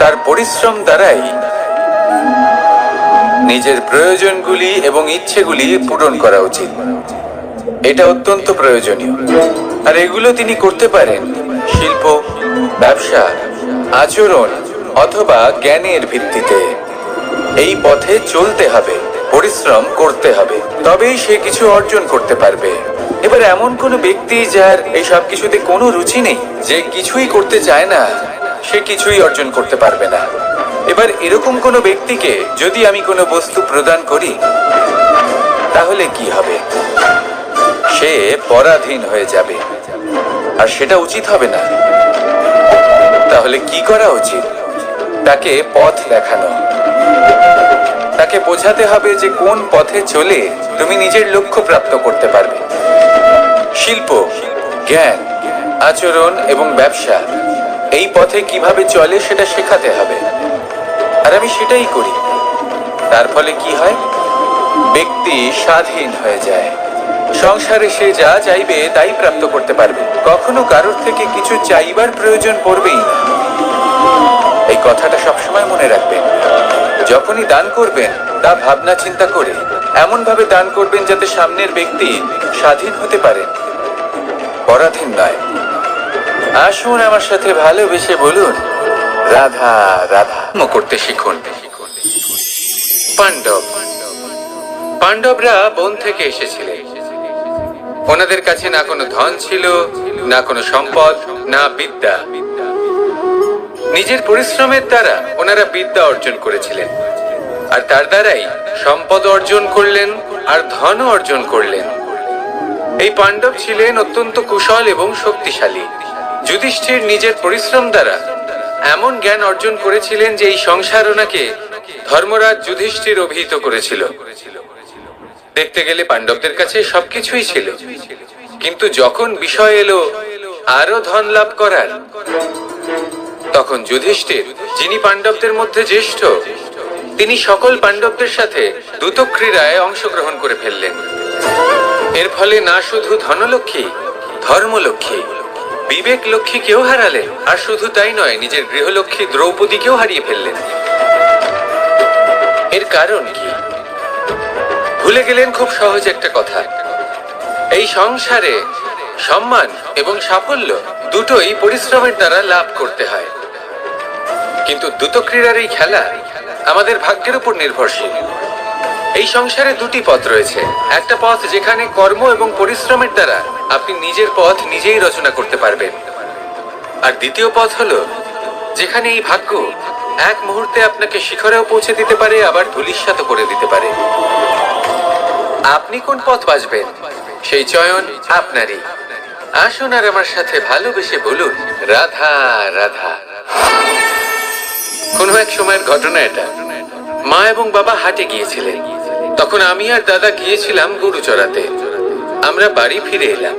তার পরিশ্রম দ্বারাই নিজের প্রয়োজনগুলি এবং ইচ্ছেগুলি পূরণ করা উচিত। এটা অত্যন্ত প্রয়োজনীয়, আর এগুলো তিনি করতে পারেন শিল্প, ব্যবসা, আচরণ অথবা জ্ঞানের ভিত্তিতে। এই পথে চলতে হবে, পরিশ্রম করতে হবে, তবেই সে কিছু অর্জন করতে পারবে। এবার এমন কোনো ব্যক্তি যার এই সব কিছুতে কোনো রুচি নেই, যে কিছুই করতে চায় না, সে কিছুই অর্জন করতে পারবে না। এবার এরকম কোনো ব্যক্তিকে যদি আমি কোনো বস্তু প্রদান করি, তাহলে কি হবে? সে পরাধীন হয়ে যাবে, আর সেটা উচিত হবে না। তাহলে কি করা উচিত? তাকে পথ দেখানো। তাকে বোঝাতে হবে যে কোন পথে চলে তুমি নিজের লক্ষ্য প্রাপ্ত করতে পারবে। শিল্প, জ্ঞান, আচরণ এবং ব্যবসা এই পথে কিভাবে চলে সেটা শেখাতে হবে। আর আমি সেটাই করি। তার ফলে কি হয়? ব্যক্তি স্বাধীন হয়ে যায়। সংসারে সে যা চাইবে তাই প্রাপ্ত করতে পারবে। কখনো কারোর থেকে কিছু চাইবার প্রয়োজন পড়বেই না। এই কথাটা সবসময় মনে রাখবেন। যখনই দান করবেন তা ভাবনা চিন্তা করে এমন ভাবে দান করবেন যাতে সামনের ব্যক্তি স্বাধীন হতে পারে, পরাধীন নয়। আসুন আমার সাথে ভালোবেসে বলুন, রাধা রাধা করতে শিখুন। পাণ্ডব। পাণ্ডবরা বন থেকে এসেছিলেন। ওনাদের কাছে না কোনো ধন ছিল, না কোনো সম্পদ, না বিদ্যা। নিজের পরিশ্রমের দ্বারা ওনারা বিদ্যা অর্জন করেছিলেন, আর তার দ্বারাই সম্পদ অর্জন করলেন আর ধনও অর্জন করলেন। এই পাণ্ডব ছিলেন অত্যন্ত কুশল এবং শক্তিশালী। যুধিষ্ঠির নিজের পরিশ্রম দ্বারা এমন জ্ঞান অর্জন করেছিলেন যে এই সংসার ওনাকে ধর্মরাজ যুধিষ্ঠির অভিহিত করেছিল। দেখতে গেলে পাণ্ডবদের কাছে সবকিছুই ছিল, কিন্তু যখন বিষয় এলো আরো ধন লাভ করার, তখন যুধিষ্ঠির, যিনি পাণ্ডবদের মধ্যে জ্যেষ্ঠ, তিনি সকল পাণ্ডবদের সাথে দ্যুতক্রীড়ায় অংশগ্রহণ করে ফেললেন। এর ফলে না শুধু ধনলক্ষ্মী, ধর্মলক্ষ্মী, বিবেক লক্ষ্মীকেও হারালেন, আর শুধু তাই নয়, নিজের গৃহলক্ষ্মী দ্রৌপদীকেও হারিয়ে ফেললেন। এর কারণ কি? ভুলে গেলেন খুব সহজ একটা কথা। এই সংসারে সম্মান এবং সাফল্য দুটোই পরিশ্রমের দ্বারা লাভ করতে হয়, কিন্তু দ্যুতক্রীড়ার এই খেলা আমাদের ভাগ্যের উপর নির্ভরশীল। এই সংসারে দুটি পথ রয়েছে। একটা পথ যেখানে কর্ম এবং পরিশ্রমের দ্বারা আপনি নিজের পথ নিজেই রচনা করতে পারবেন, আর দ্বিতীয় পথ হলো যেখানে এই ভাগ্য এক মুহূর্তে আপনাকে শিখরেও পৌঁছে দিতে পারে, আবার ধূলিসাৎ করে দিতে পারে। আপনি কোন পথ বাছবেন সেই চয়ন আপনারই। আসুন আর আমার সাথে ভালোবেসে বলুন, রাধা রাধা। কোনো এক সময়ের ঘটনা এটা। মা এবং বাবা হাটে গিয়েছিলেন। তখন আমি আর দাদা গিয়েছিলাম গরু চড়াতে। আমরা বাড়ি ফিরে এলাম,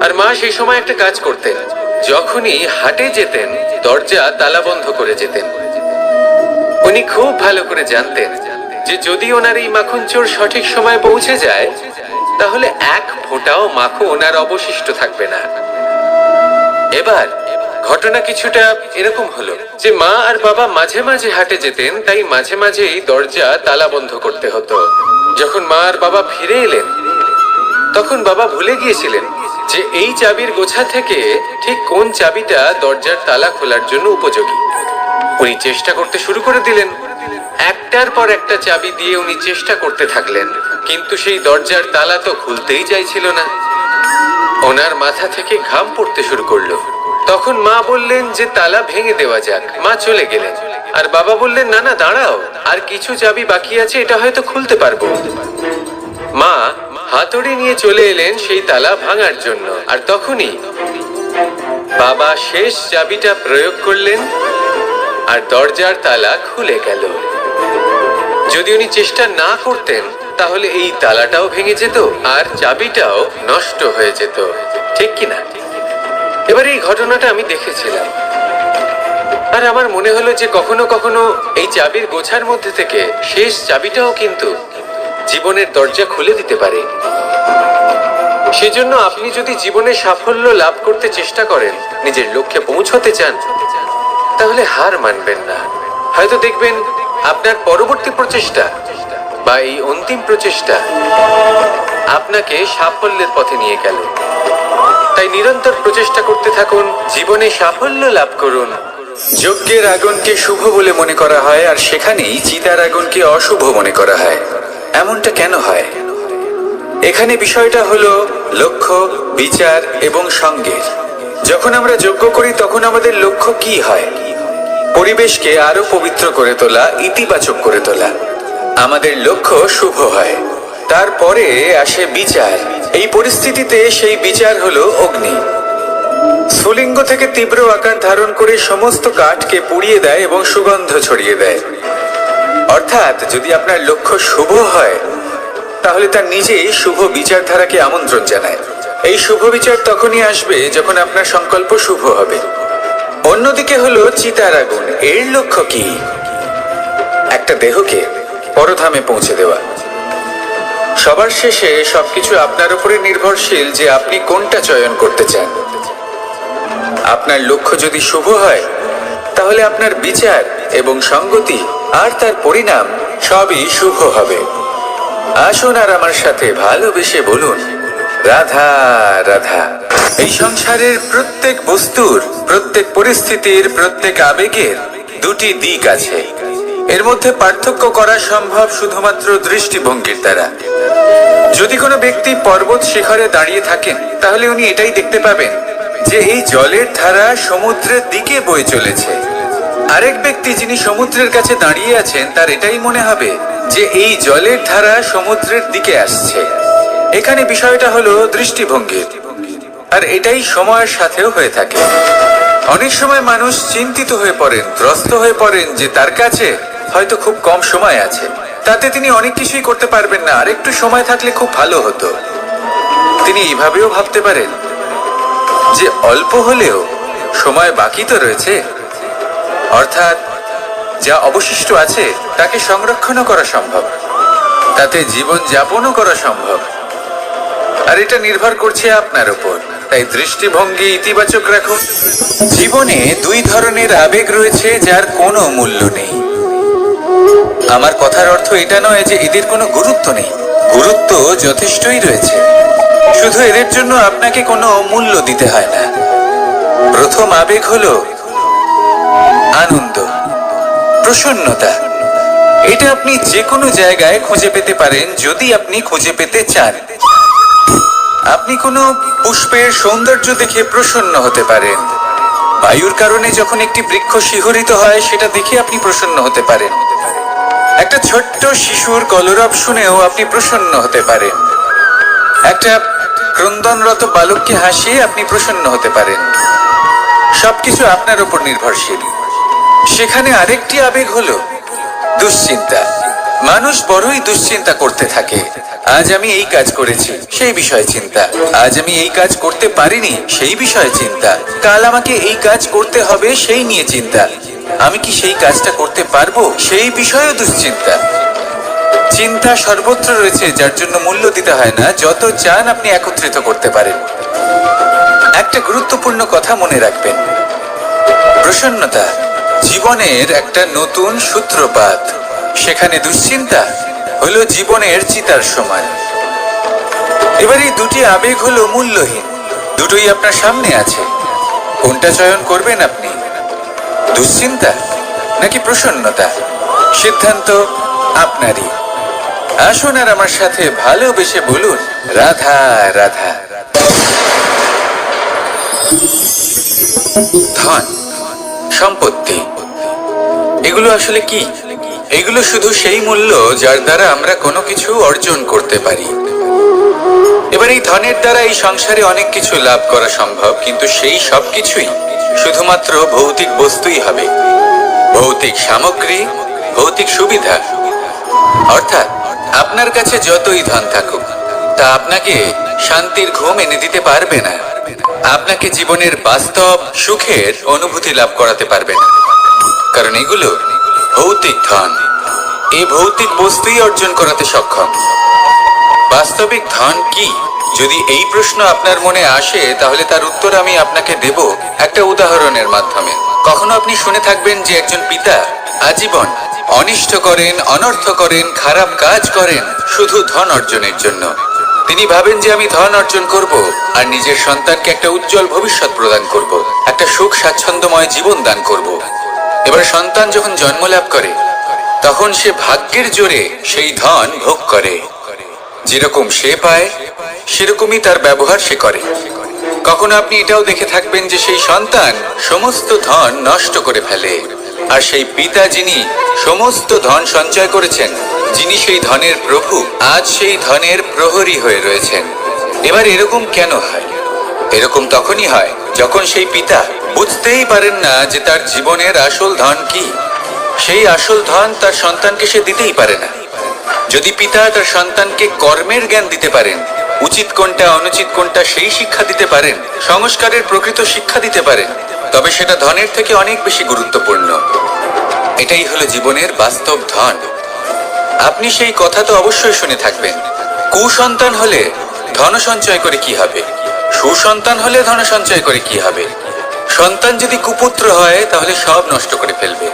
আর মা সেই সময় একটা কাজ করতেন। যখনই হাটে যেতেন দরজা তালা বন্ধ করে যেতেন। উনি খুব ভালো করে জানতেন যে যদি ওনার এই মাখন চোর সঠিক সময় পৌঁছে যায় তাহলে এক ফোঁটাও মাখন ওনার অবশিষ্ট থাকবে না। এবার ঘটনা কিছুটা এরকম হলো যে মা আর বাবা মাঝে মাঝে হাটে যেতেন, তাই মাঝে মাঝেই দরজা তালা বন্ধ করতে হতো। যখন মা আর বাবা ফিরে এলেন তখন বাবা ভুলে গিয়েছিলেন যে এই চাবির গোছা থেকে ঠিক কোন চাবিটা দরজার তালা খোলার জন্য উপযোগী। উনি চেষ্টা করতে শুরু করে দিলেন। একটার পর একটা চাবি দিয়ে উনি চেষ্টা করতে থাকলেন, কিন্তু সেই দরজার তালা তো খুলতেই চাইছিল না। ওনার মাথা থেকে ঘাম পড়তে শুরু করলো। তখন মা বললেন যে তালা ভেঙে দেওয়া যাক। মা চলে গেলেন, আর বাবা বললেন না না দাঁড়াও, আর কিছু চাবি বাকি আছে, এটা হয়তো খুলতে পারবো। মা হাতুড়ি নিয়ে চলে এলেন সেই তালা ভাঙার জন্য, আর তখনই বাবা শেষ চাবিটা প্রয়োগ করলেন আর দরজার তালা খুলে গেল। যদি উনি চেষ্টা না করতেন তাহলে এই তালাটাও ভেঙে যেত আর চাবিটাও নষ্ট হয়ে যেত, ঠিক কিনা? এবার এই ঘটনাটা আমি দেখেছিলাম, আর আমার মনে হলো যে কখনো কখনো এই চাবির গোছার মধ্যে থেকে শেষ চাবিটাও কিন্তু জীবনের দরজা খুলে দিতে পারে। সেজন্য আপনি যদি জীবনে সাফল্য লাভ করতে চেষ্টা করেন, নিজের লক্ষ্যে পৌঁছতে চান, তাহলে হার মানবেন না। হয়তো দেখবেন আপনার পরবর্তী প্রচেষ্টা বা এই অন্তিম প্রচেষ্টা আপনাকে সাফল্যের পথে নিয়ে গেল। তাই নিরন্তর প্রচেষ্টা করতে থাকুন, জীবনে সাফল্য লাভ করুন। যজ্ঞের আগুনকে শুভ বলে মনে করা হয়, আর সেখানেই চিতার আগুনকে অশুভ মনে করা হয়। এমনটা কেন হয়? এখানে বিষয়টা হলো লক্ষ্য, বিচার এবং সঙ্গের। যখন আমরা যজ্ঞ করি তখন আমাদের লক্ষ্য কি হয়? পরিবেশকে আরো পবিত্র করে তোলা, ইতিবাচক করে তোলা। আমাদের লক্ষ্য শুভ হয়। তারপর পরে আসে বিচার। এই পরিস্থিতিতে সেই বিচার হলো অগ্নি। স্ফুলিঙ্গ থেকে তীব্র আকার ধারণ করে সমস্ত কাঠকে পুড়িয়ে দেয় এবং সুগন্ধ ছড়িয়ে দেয়। অর্থাৎ যদি আপনার লক্ষ্য শুভ হয় তাহলে তার নিজেই শুভ বিচারধারাকে আমন্ত্রণ জানায়। এই শুভ বিচার তখনই আসবে যখন আপনার সংকল্প শুভ হবে। অন্যদিকে হলো চিতার আগুন। এর লক্ষ্য কি? একটা দেহকে পরধামে পৌঁছে দেওয়া। সবার শেষে সবকিছু আপনার উপরে নির্ভরশীল যে আপনি কোনটা চয়ন করতে চান। আপনার লক্ষ্য যদি শুভ হয় তাহলে আপনার বিচার এবং সঙ্গতি আর তার পরিণাম সবই শুভ হবে। আসুন আর আমার সাথে ভালোবেসে বলুন, রাধা রাধা। এই সংসারের প্রত্যেক বস্তুর, প্রত্যেক পরিস্থিতির, প্রত্যেক আবেগের দুটি দিক আছে। এর মধ্যে পার্থক্য করা সম্ভব শুধুমাত্র দৃষ্টিভঙ্গির দ্বারা। যদি কোনো ব্যক্তি পর্বত শিখরে দাঁড়িয়ে থাকেন তাহলে উনি এটাই দেখতে পাবেন যে এই জলের ধারা সমুদ্রের দিকে বয়ে চলেছে। আরেক ব্যক্তি যিনি সমুদ্রের কাছে দাঁড়িয়ে আছেন তার এটাই মনে হবে যে এই জলের ধারা সমুদ্রের দিকে আসছে। এখানে বিষয়টা হলো দৃষ্টিভঙ্গির, আর এটাই সময়ের সাথেও হয়ে থাকে। অনেক সময় মানুষ চিন্তিত হয়ে পড়েন, ত্রস্ত হয়ে পড়েন যে তার কাছে হয়তো খুব কম সময় আছে, তাতে তিনি অনেক কিছুই করতে পারবেন না, আর একটু সময় থাকলে খুব ভালো হতো। তিনি এইভাবেও ভাবতে পারেন যে অল্প হলেও সময় বাকি তো রয়েছে, অর্থাৎ যা অবশিষ্ট আছে তাকে সংরক্ষণও করা সম্ভব, তাতে জীবন যাপনও করা সম্ভব। আর এটা নির্ভর করছে আপনার উপর। তাই দৃষ্টিভঙ্গি ইতিবাচক রাখুন। জীবনে দুই ধরনের আবেগ রয়েছে যার কোনো মূল্য নেই। আমার কথার অর্থ এটা নয় যে এদের কোনো গুরুত্ব নেই, গুরুত্ব যথেষ্টই রয়েছে, শুধু এদের জন্য আপনাকে কোনো মূল্য দিতে হয় না। প্রথম আবেগ হলো আনন্দ, প্রসন্নতা। এটা আপনি যে কোনো জায়গায় খুঁজে পেতে পারেন যদি আপনি খুঁজে পেতে চান। আপনি কোনো পুষ্পের সৌন্দর্য দেখে প্রসন্ন হতে পারেন। বায়ুর কারণে যখন একটি বৃক্ষ শিহরিত হয় সেটা দেখে আপনি প্রসন্ন হতে পারেন। একটা ছোট্ট শিশুর কলরব শুনেও আপনি প্রসন্ন হতে পারেন। একটা ক্রন্দনরত বালককে হাসিয়ে আপনি প্রসন্ন হতে পারেন। সবকিছু আপনার উপর নির্ভরশীল। সেখানে আরেকটি আবেগ হলো দুশ্চিন্তা। মানুষ বড়ই দুশ্চিন্তা করতে থাকে। আজ আমি এই কাজ করেছি, সেই বিষয়ে চিন্তা। আজ আমি এই কাজ করতে পারিনি, সেই বিষয়ে চিন্তা। কাল আমাকে এই কাজ করতে হবে, সেই নিয়ে চিন্তা। আমি কি সেই কাজটা করতে পারবো, সেই বিষয়েও দুশ্চিন্তা। চিন্তা সর্বত্র রয়েছে, যার জন্য মূল্য দিতে হয় না। যত চান আপনি একত্রিত করতে পারেন। একটা গুরুত্বপূর্ণ কথা মনে রাখবেন, প্রসন্নতা জীবনের একটা নতুন সূত্রপাত। সেখানে দুশ্চিন্তা হলো জীবনের চিতার সময়। এবার এই দুটি আবেগ হলো মূল্যহীন, দুটোই আপনার সামনে আছে। কোনটা চয়ন করবেন আপনি, দুশ্চিন্তা নাকি প্রসন্নতা? সিদ্ধান্ত আপনারই। আসুন আর আমার সাথে ভালোবেসে বলুন, রাধা রাধা। ধন, সম্পত্তি, এগুলো আসলে কি? এগুলো শুধু সেই মূল্য যার দ্বারা আমরা কোনো কিছু অর্জন করতে পারি। এবার এই ধনের দ্বারা এই সংসারে অনেক কিছু লাভ করা সম্ভব, কিন্তু সেই সব কিছুই শুধুমাত্র ভৌতিক বস্তুই হবে, ভৌতিক সামগ্রী, ভৌতিক সুবিধা। অর্থাৎ আপনার কাছে যতই ধন থাকুক তা আপনাকে শান্তির ঘুম এনে দিতে পারবে না, আপনাকে জীবনের বাস্তব সুখের অনুভূতি লাভ করাতে পারবে না, কারণ এগুলো ভৌতিক ধন। এই ভৌতিক বস্তুই অর্জন করাতে সক্ষম। বাস্তবিক ধন কি? যদি এই প্রশ্ন আপনার মনে আসে তাহলে তার উত্তর আমি আপনাকে দেব একটা উদাহরণের মাধ্যমে। কখনো আপনি শুনে থাকবেন যে একজন পিতা আজীবন অনিষ্ট করেন, অনর্থ করেন, খারাপ কাজ করেন শুধু ধন অর্জনের জন্য। তিনি ভাবেন যে আমি ধন অর্জন করব আর নিজের সন্তানকে একটা উজ্জ্বল ভবিষ্যৎ প্রদান করব, একটা সুখ স্বাচ্ছন্দ্যময় জীবন দান করব। এবার সন্তান যখন জন্ম লাভ করে তখন সে ভাগ্যের জোরে সেই ধন ভোগ করে। যেরকম সে পায় সেরকমই তার ব্যবহার সে করে। কখনো আপনি এটাও দেখে থাকবেন যে সেই সন্তান সমস্ত ধন নষ্ট করে ফেলে, আর সেই পিতা যিনি সমস্ত ধন সঞ্চয় করেছেন যিনি সেই ধনের প্রভু আজ সেই ধনের প্রহরী হয়ে রয়েছেন। এবার এরকম কেন হয়? এরকম তখনই হয় যখন সেই পিতা বুঝতেই পারেন না যে তার জীবনের আসল ধন কি। সেই আসল ধন তার সন্তানকে সে দিতেই পারে না। যদি পিতা তার সন্তানকে কর্মের জ্ঞান দিতে পারেন, উচিত কোনটা অনুচিত কোনটা সেই শিক্ষা দিতে পারেন, সংস্কারের প্রকৃত শিক্ষা দিতে পারেন, তবে সেটা ধনের থেকে অনেক বেশি গুরুত্বপূর্ণ। এটাই হলো জীবনের বাস্তব ধন। আপনি সেই কথা তো অবশ্যই শুনে থাকবেন, কুসন্তান হলে ধন সঞ্চয় করে কি হবে, সুসন্তান হলে ধন সঞ্চয় করে কি হবে। সন্তান যদি কুপুত্র হয় তাহলে সব নষ্ট করে ফেলবে,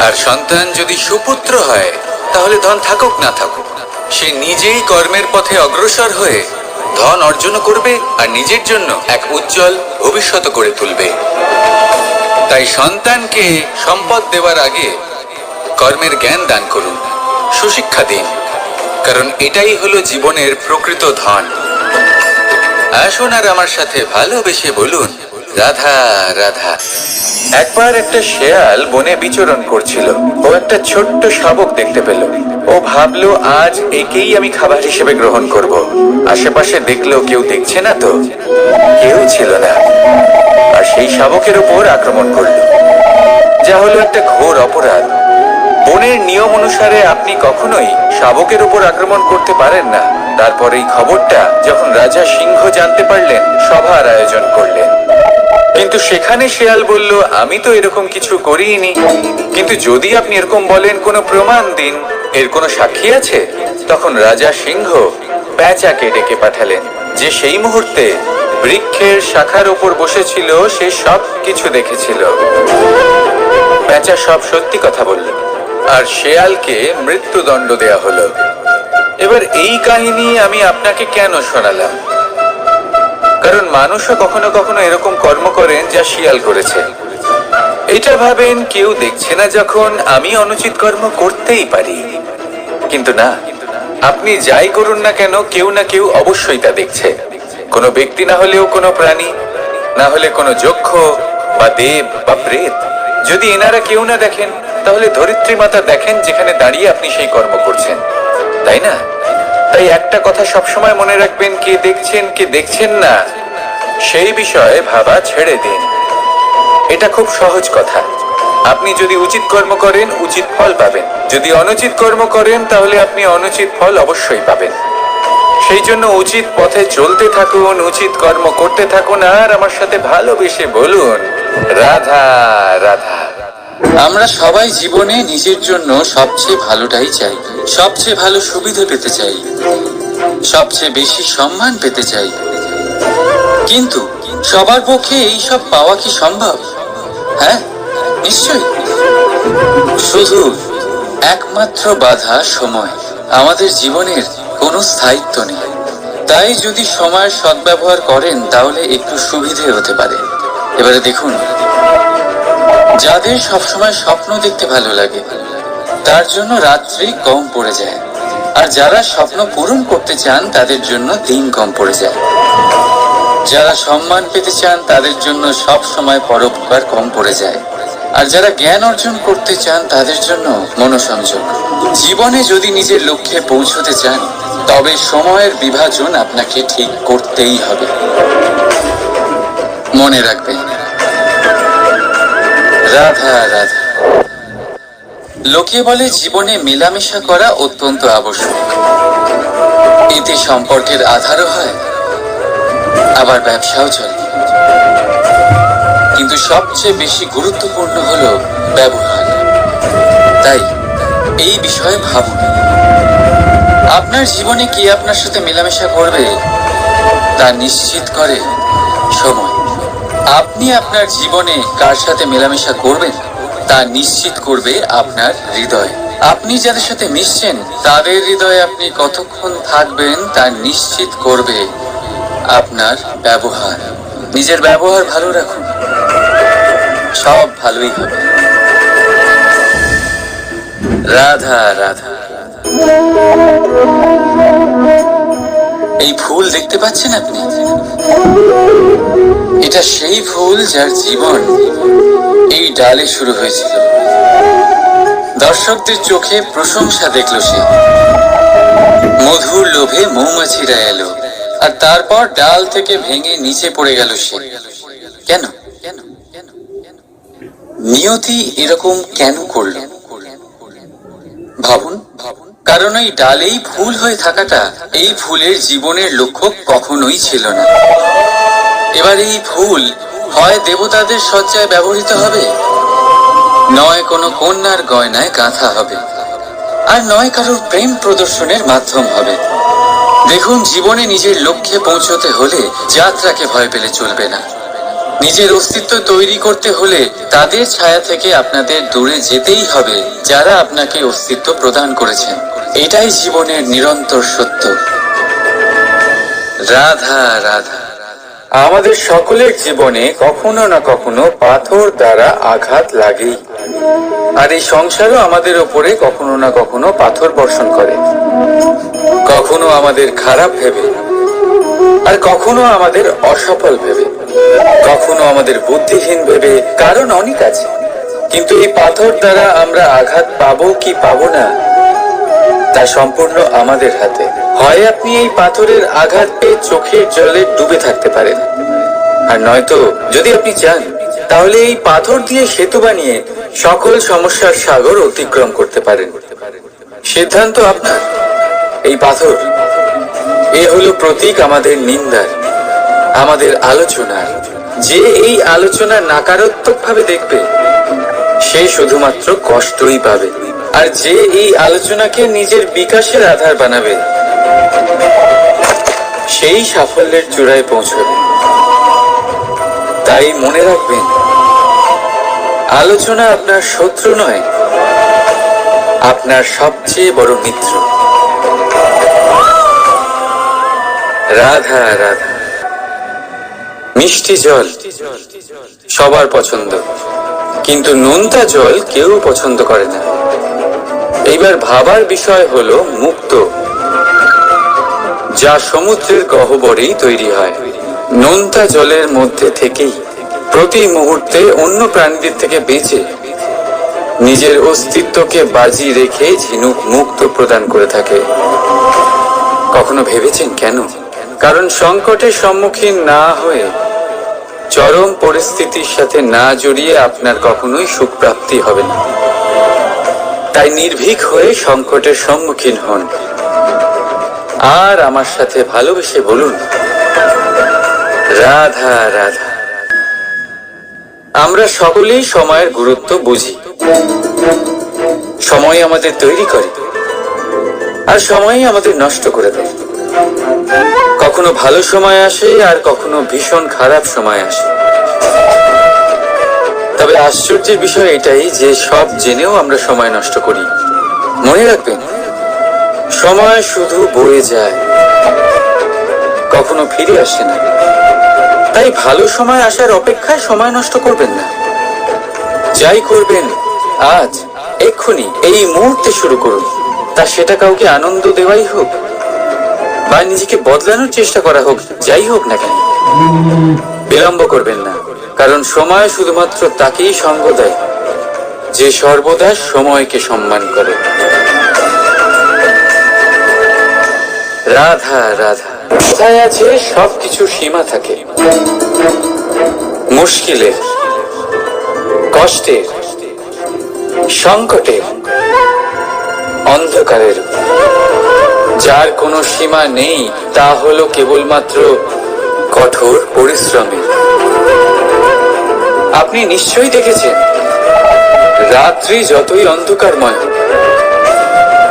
আর সন্তান যদি সুপুত্র হয় তাহলে ধন থাকুক না থাকুক সে নিজেই কর্মের পথে অগ্রসর হয়ে ধন অর্জন করবে আর নিজের জন্য এক উজ্জ্বল ভবিষ্যৎ করে তুলবে। তাই সন্তানকে সম্পদ দেওয়ার আগে কর্মের জ্ঞান দান করুন, সুশিক্ষা দিন, কারণ এটাই হলো জীবনের প্রকৃত ধন। আসুন আর আমার সাথে ভালোবেসে বলুন, রাধা রাধা। একবার একটা শেয়াল বনে বিচরণ করছিল। ও একটা ছোট্ট শাবক দেখতে পেল। ও ভাবলো, আজ একেই আমি খাবার হিসেবে গ্রহণ করব। আশেপাশে দেখলো কেউ দেখছে না তো, কেউ ছিল না, আর সেই শাবকের উপর আক্রমণ করলো, যা হলো একটা ঘোর অপরাধ। বনের নিয়ম অনুসারে আপনি কখনোই শাবকের উপর আক্রমণ করতে পারেন না। তারপর এই খবরটা যখন রাজা সিংহ জানতে পারলেন, সভার আয়োজন করলেন। কিন্তু সেখানে শেয়াল বলল, আমি তো এরকম কিছু করিনি। কিন্তু যদি আপনি এরকম বলেন, কোনো প্রমাণ দিন, এর কোনো সাক্ষী আছে? তখন রাজা সিংহ পেঁচাকে ডেকে পাঠালেন, যে সেই মুহূর্তে বৃক্ষের শাখার উপর বসেছিল। সে সব কিছু দেখেছিল। পেঁচা সব সত্যি কথা বলল, আর শেয়ালকে মৃত্যুদণ্ড দেয়া হলো। এবার এই কাহিনী আমি আপনাকে কেন শোনালাম? কারণ মানুষও কখনো কখনো এরকম কর্ম করেন যা শিয়াল করেছে। এটা ভাবেন কেউ দেখছে না যখন আমি অনুচিত কর্ম করতেই পারি। কিন্তু না, আপনি যাই করুন না কেন, কেউ না কেউ অবশ্যই তা দেখছে। কোনো ব্যক্তি না হলেও কোনো প্রাণী, না হলে কোনো যক্ষ বা দেব বা প্রেত। যদি এনারা কেউ না দেখেন, তাহলে ধরিত্রী মাতা দেখেন, যেখানে দাঁড়িয়ে আপনি সেই কর্ম করছেন, তাই না? তাই একটা কথা সবসময় মনে রাখবেন, কে দেখছেন কে দেখছেন না সেই বিষয়ে ভাবা ছেড়ে দিন। এটা খুব সহজ কথা। আপনি যদি উচিত কর্ম করেন, উচিত ফল পাবেন। যদি অনুচিত কর্ম করেন, তাহলে আপনি অনুচিত ফল অবশ্যই পাবেন। সেই জন্য উচিত পথে চলতে থাকুন, উচিত কর্ম করতে থাকুন, আর আমার সাথে ভালোবেসে বলুন, রাধা রাধা। আমরা সবাই জীবনে নিজের জন্য সবচেয়ে ভালোটাই চাই, সবচেয়ে ভালো সুবিধা পেতে চাই, সবচেয়ে বেশি সম্মান পেতে চাই। কিন্তু সবার পক্ষে এই সব পাওয়া কি সম্ভব? হ্যাঁ, নিশ্চয়ই। শুধু একমাত্র বাধা সময়। আমাদের জীবনের কোনো স্থায়িত্ব নেই। তাই যদি সময়ের সদ্ব্যবহার করেন, তাহলে একটু সুবিধে হতে পারে। এবারে দেখুন, যাদের সবসময় স্বপ্ন দেখতে ভালো লাগে, তার জন্য রাত্রি কম পড়ে যায়। আর যারা স্বপ্ন পূরণ করতে চান, তাদের জন্য দিন কম পড়ে যায়। যারা সম্মান পেতে চান, তাদের জন্য সব সময় পরোপকার কম পড়ে যায়। আর যারা জ্ঞান অর্জন করতে চান, তাদের জন্য মনোসংযোগ। জীবনে যদি নিজের লক্ষ্যে পৌঁছতে চান, তবে সময়ের বিভাজন আপনাকে ঠিক করতেই হবে। মনে রাখবেন, রাধা রাধা। লোকে বলে জীবনে মেলামেশা করা অত্যন্ত আবশ্যক। এতে সম্পর্কের আধারও হয়, আবার ব্যবসাও চলে। কিন্তু সবচেয়ে বেশি গুরুত্বপূর্ণ হলো ব্যবহার। তাই এই বিষয়ে ভাবুন, আপনার জীবনে কে আপনার সাথে মেলামেশা করবে তা নিশ্চিত করে সময়। আপনি আপনার জীবনে কার সাথে মেলামেশা করবেন তা নিশ্চিত করবে আপনার হৃদয়। আপনি যাদের সাথে মিশছেন, তাদের হৃদয়ে আপনি কতক্ষণ থাকবেন তা নিশ্চিত করবে আপনার ব্যবহার। নিজের ব্যবহার ভালো রাখুন, সব ভালোই হবে। রাধা রাধা। এই ফুল দেখতে পাচ্ছেন আপনি? এটা সেই ফুল যার জীবন এই ডালে শুরু হয়েছিল। দর্শকদের চোখে প্রশংসা দেখল সে। মধুর লোভে মৌমাছিরা এলো, আর তারপর ডাল থেকে ভেঙে নিচে পড়ে গেল সে। কেন? নিয়তি এরকম কেন করল? ভাবুন। কারণ এই ডালেই ভুল হয়ে থাকাটা, এই ভুলের জীবনের লক্ষ্য কখনোই ছিল না। এবার এই ভুল হয় দেবতাদের সজ্জায় ব্যবহৃত হবে, নয় কোনো কন্যার গয়নায় গাঁথা হবে, আর নয় কারোর প্রেম প্রদর্শনের মাধ্যম হবে। দেখুন, জীবনে নিজের লক্ষ্যে পৌঁছতে হলে যাত্রাকে ভয় পেলে চলবে না। নিজের অস্তিত্ব তৈরি করতে হলে তাদের ছায়া থেকে আপনাদের দূরে যেতেই হবে যারা আপনাকে অস্তিত্ব প্রদান করেছেন। এটাই জীবনের নিরন্তর সত্য। রাধা রাধা। আমাদের সকলের জীবনে কখনো না কখনো পাথর দ্বারা আঘাত লাগেই, আর এই সংসারও আমাদের ওপরে কখনো না কখনো পাথর বর্ষণ করে। কখনো আমাদের খারাপ ভেবে, আর কখনো আমাদের অসফল ভেবে, কখনো আমাদের বুদ্ধিহীন ভেবে। কারণ অনেক আছে, কিন্তু এই পাথর দ্বারা আমরা আঘাত পাবো কি পাবো না তা সম্পূর্ণ আমাদের হাতে। হয় আপনি এই পাথরের আঘাত পেয়ে চোখের জলে ডুবে থাকতে পারেন, আর নয়তো যদি আপনি চান তাহলে এই পাথর দিয়ে সেতু বানিয়ে সকল সমস্যার সাগর অতিক্রম করতে পারেন। সিদ্ধান্ত আপনার। এই পাথর, এ হলো প্রতীক আমাদের নিন্দার, আমাদের আলোচনার। যে এই আলোচনা নাকারাত্মক ভাবে দেখবে সে শুধুমাত্র কষ্টই পাবে, আর যে এই আলোচনাকে নিজের বিকাশের আধার বানাবে সেই সাফল্যের চূড়ায় পৌঁছবে। তাই মনে রাখবেন, আলোচনা আপনার শত্রু নয়, আপনার সবচেয়ে বড় মিত্র। রাধা রাধা। মিষ্টি জল সবার পছন্দ, কিন্তু নোনতা জল কেউ পছন্দ করে না। এইবার ভাবার বিষয় হলো মুক্ত, যা সমুদ্রের গহ্বরেই তৈরি হয়। নোনতা জলের মধ্যে থেকেই প্রতি মুহূর্তে অন্য প্রাণীদের থেকে বেঁচে নিজের অস্তিত্বকে বাজি রেখে ঝিনুক মুক্ত প্রদান করে থাকে। কখনো ভেবেছেন কেন? কারণ সংকটের সম্মুখীন না হয়ে, চরম পরিস্থিতির সাথে না জড়িয়ে আপনার কখনোই সুখ প্রাপ্তি হবে না। তাই নির্ভীক হয়ে সংকটের সম্মুখীন হন, আর আমার সাথে ভালোবেসে বলুন রাধা রাধা। আমরা সকলেই সময়ের গুরুত্ব বুঝি। সময় আমাদের তৈরি করে, আর সময়ই আমাদের নষ্ট করে দেয়। কখনো ভালো সময় আসে, আর কখনো ভীষণ খারাপ সময় আসে। তবে আশ্চর্যের বিষয় এটাই যে সব জেনেও আমরা সময় নষ্ট করি। মনে রাখবেন, সময় শুধু বয়ে যায়, কখনো ফিরে আসে না। তাই ভালো সময় আসার অপেক্ষায় সময় নষ্ট করবেন না। যাই করবেন আজ, এক্ষুনি, এই মুহূর্তে শুরু করুন। তা সেটা কাউকে আনন্দ দেওয়াই হোক, বা নিজেকে বদলানোর চেষ্টা করা হোক, যাই হোক না কেন, বিলম্ব করবেন না। কারণ সময় শুধুমাত্র তাকেই সঙ্গ দেয় যে সর্বদা সময়কে সম্মান করে। রাধা রাধা। কথায় আছে সবকিছু সীমা থাকে। মুশকিলের, কষ্টের, সংকটের, অন্ধকারের, যার কোনো সীমা নেই তা হলো কেবলমাত্র কঠোর পরিশ্রমে। আপনি নিশ্চয়ই দেখেছেন, রাত্রি যতই অন্ধকারময় হোক,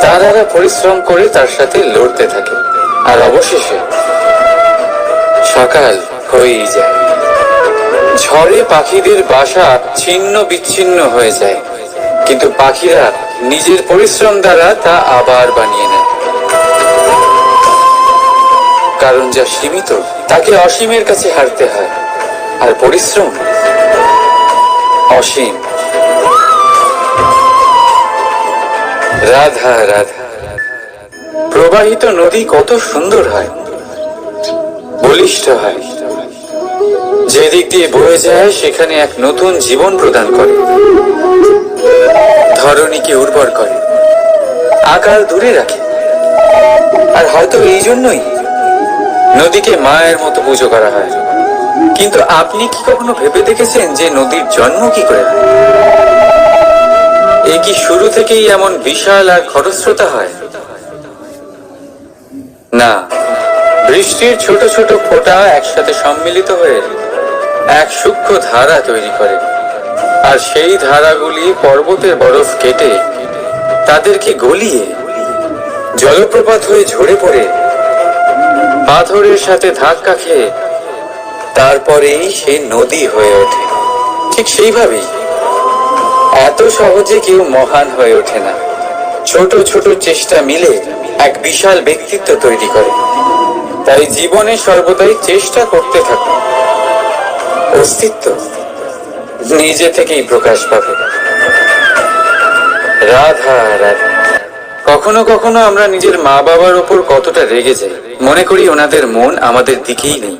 তারারা পরিশ্রম করে তার সাথে লড়তে থাকে, আর অবশেষে সকাল হয়েই যায়। ঝড়ে পাখিদের বাসা ছিন্ন বিচ্ছিন্ন হয়ে যায়, কিন্তু পাখিরা নিজের পরিশ্রম দ্বারা তা আবার বানিয়ে নেয়। কারণ যা সীমিত তাকে অসীমের কাছে হারতে হয়, আর পরিশ্রম অসীম। রাধা রাধা। প্রবাহিত নদী কত সুন্দর হয়, বলিষ্ঠ হয়, যেদিক দিয়ে বয়ে যায় সেখানে এক নতুন জীবন প্রদান করে, ধরণীকে উর্বর করে, আকাল দূরে রাখে। আর হয়তো এই জন্যই নদীকে মায়ের মতো পুজো করা হয়। কিন্তু আপনি কি কখনো ভেবে দেখেছেন যে নদীর জন্ম কি করে হয়? এ কি শুরু থেকেই এমন বিশাল আর খরস্রোতা হয়? না, বৃষ্টির ছোট ছোট ফোঁটা একসাথে সম্মিলিত হয়ে এক সূক্ষ্ম ধারা তৈরি করে। আর সেই ধারাগুলি পর্বতের বরফ কেটে তাদেরকে গলিয়ে জলপ্রপাত হয়ে ঝরে পড়ে পাথরের সাথে ধাক্কা খেয়ে তারপরেই সে নদী হয়ে ওঠে। ঠিক সেইভাবেই এত সহজে কেউ মহান হয়ে ওঠে না। ছোট ছোট চেষ্টা মিলে এক বিশাল ব্যক্তিত্ব তৈরি করে। তাই জীবনে সর্বদাই চেষ্টা করতে থাকুন। অস্তিত্ব নিজে থেকেই প্রকাশ পাবে। রাধা রাধা। কখনো কখনো আমরা নিজের মা বাবার ওপর কতটা রেগে যাই, মনে করি ওনাদের মন আমাদের দিকেই নেই।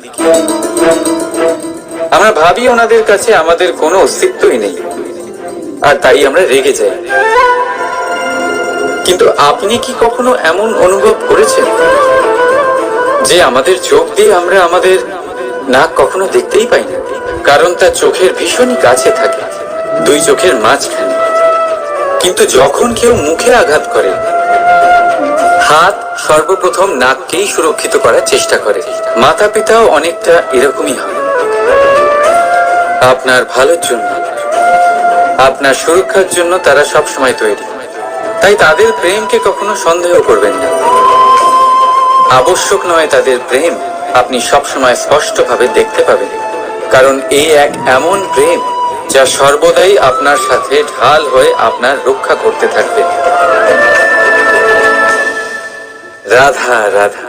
আমরা ভাবি ওনাদের কাছে আমাদের কোনো অস্তিত্বই নেই, আর তাই আমরা রেগে যাই। কিন্তু আপনি কি কখনো এমন অনুভব করেছেন যে আমাদের চোখ দিয়ে আমরা আমাদের নাক কখনো দেখতেই পাই না? কারণ তা চোখের ভীষণই কাছে থাকে, দুই চোখের মাঝখানে। কিন্তু যখন কেউ মুখে আঘাত করে, হাত সর্বপ্রথম নাককেই সুরক্ষিত করার চেষ্টা করে। মাতা পিতাও অনেকটা এরকমই হয়। আপনার ভালোর জন্য, আপনার সুরক্ষার জন্য তারা সবসময় তৈরি। তাই তাদের প্রেমকে কখনো সন্দেহ করবেন না। আবশ্যক নয় তাদের প্রেম আপনি সবসময় স্পষ্টভাবে দেখতে পাবেন, কারণ এই এক এমন প্রেম যা সর্বদাই আপনার সাথে ঢাল হয়ে আপনার রক্ষা করতে থাকবে। রাধা রাধা।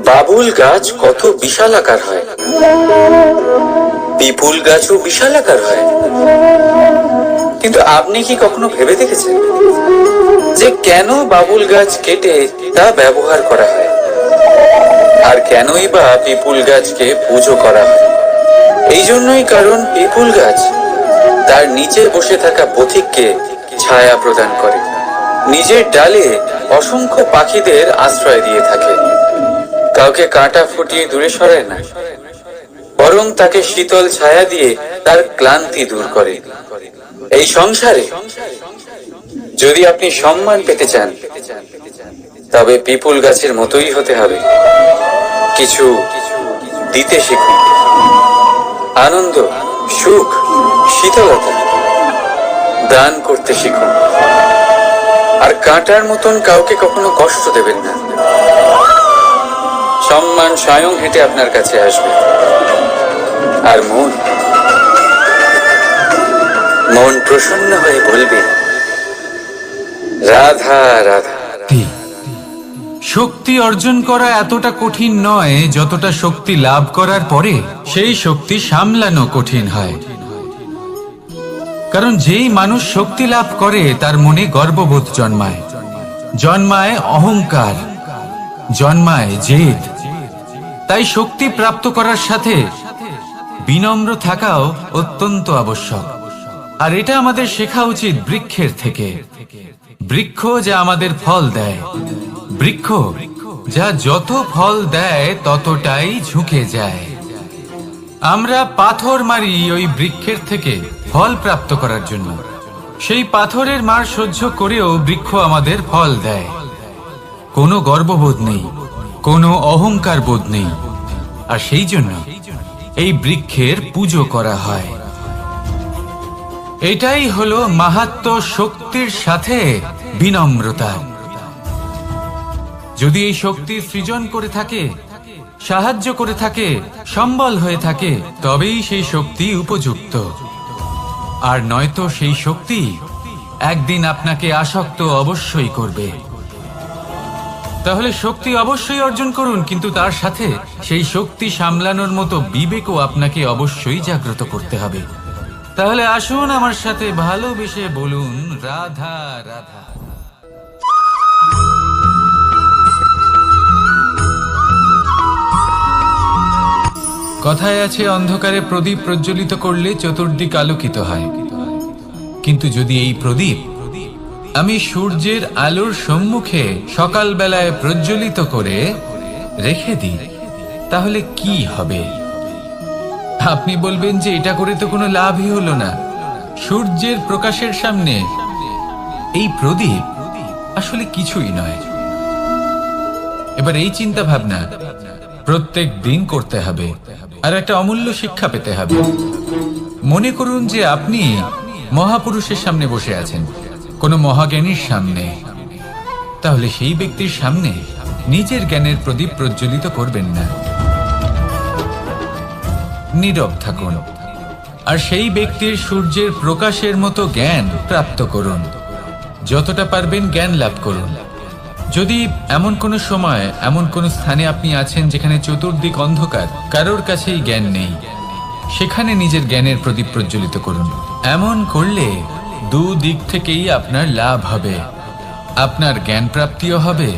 বাবুল গাছ কত বিশাল আকার হয়, পিপুল গাছও বিশাল আকার হয়। কিন্তু আপনি কি কখনো ভেবে দেখেছেন যে কেন বাবুল গাছ কেটে তা ব্যবহার করা হয়, আর কেনই বা পিপুল গাছকে পুজো করা হয়? এই জন্যই, কারণ পিপুল গাছ তার নিচে বসে থাকা পথিককে ছায়া প্রদান করে, নিজের ডালে অসংখ্য পাখিদের আশ্রয় দিয়ে থাকে। কাউকে কাঁটা ফুটিয়ে দূরে সরায় না, বরং তাকে শীতল ছায়া দিয়ে তার ক্লান্তি দূর করে। এই সংসারে যদি আপনি সম্মান পেতে চান, তবে পিপুল গাছের মতোই হতে হবে। কিছু দিতে শিখুন, আনন্দ, সুখ, শীতলতা দান করতে শিখুন। আর কাঁটার মতন কাউকে কখনো কষ্ট দেবেন না। সম্মান স্বয়ং হেঁটে আপনার কাছে আসবে। আর মন প্রসন্ন হয়ে বলবে, রাধা রাধা। শক্তি অর্জন করা এতটা কঠিন নয় যতটা শক্তি লাভ করার পরে সেই শক্তি সামলানো কঠিন হয়। কারণ যেই মানুষ শক্তি লাভ করে তার মনে গর্ববোধ জন্মায়, জন্মায় অহংকার, জন্মায় জেদ। তাই শক্তি প্রাপ্ত করার সাথে বিনম্র থাকাও অত্যন্ত আবশ্যক। আর এটা আমাদের শেখা উচিত বৃক্ষের থেকে। বৃক্ষ যা আমাদের ফল দেয়, বৃক্ষ যা যত ফল দেয় ততটাই ঝুঁকে যায়। আমরা পাথর মারি ওই বৃক্ষের থেকে ফল প্রাপ্ত করার জন্য। সেই পাথরের মার সহ্য করেও বৃক্ষ আমাদের ফল দেয়। কোনো গর্ববোধ নেই, কোনো অহংকার বোধ নেই। আর সেই জন্য এই বৃক্ষের পুজো করা হয়। এটাই হলো মাহাত্ম্য শক্তির সাথে বিনম্রতা। যদি এই শক্তি সৃজন করে থাকে, সাহায্য করে থাকে, সম্বল হয়ে থাকে, তবেই সেই শক্তি উপযুক্ত। আর নয়তো সেই শক্তি একদিন আপনাকে আসক্ত অবশ্যই করবে। তাহলে শক্তি অবশ্যই অর্জন করুন, কিন্তু তার সাথে সেই শক্তি সামলানোর মতো বিবেকও আপনাকে অবশ্যই জাগ্রত করতে হবে। তাহলে আসুন আমার সাথে ভালোবেসে বলুন, রাধা রাধা। কথায় আছে অন্ধকারে প্রদীপ প্রজ্বলিত করলে চতুর্দিক আলোকিত হয়, কিন্তু যদি এই প্রদীপ আমি সূর্যের আলোর সম্মুখে সকালবেলায় প্রজ্বলিত করে রেখে দিই, তাহলে কি হবে? আপনি বলবেন যে এটা করে তো কোনো লাভই হলো না। সূর্যের প্রকাশের সামনে এই প্রদীপ আসলে কিছুই নয়। এবার এই চিন্তা ভাবনা প্রত্যেক দিন করতে হবে, আর একটা অমূল্য শিক্ষা পেতে হবে। মনে করুন যে আপনি মহাপুরুষের সামনে বসে আছেন, কোনো মহাজ্ঞানীর সামনে, তাহলে সেই ব্যক্তির সামনে নিজের জ্ঞানের প্রদীপ প্রজ্বলিত করবেন না, নীরব থাকুন, আর সেই ব্যক্তির সূর্যের প্রকাশের মতো জ্ঞান প্রাপ্ত করুন। যতটা পারবেন জ্ঞান লাভ করুন। যদি এমন কোনো সময় এমন কোনো স্থানে আপনি আছেন যেখানে চতুর্দিক অন্ধকার, কারোর কাছেই জ্ঞান নেই, সেখানে নিজের জ্ঞানের প্রদীপ প্রজ্বলিত করুন। এমন করলে দুদিক থেকেই আপনার লাভ হবে। আপনার জ্ঞান প্রাপ্তিও হবে,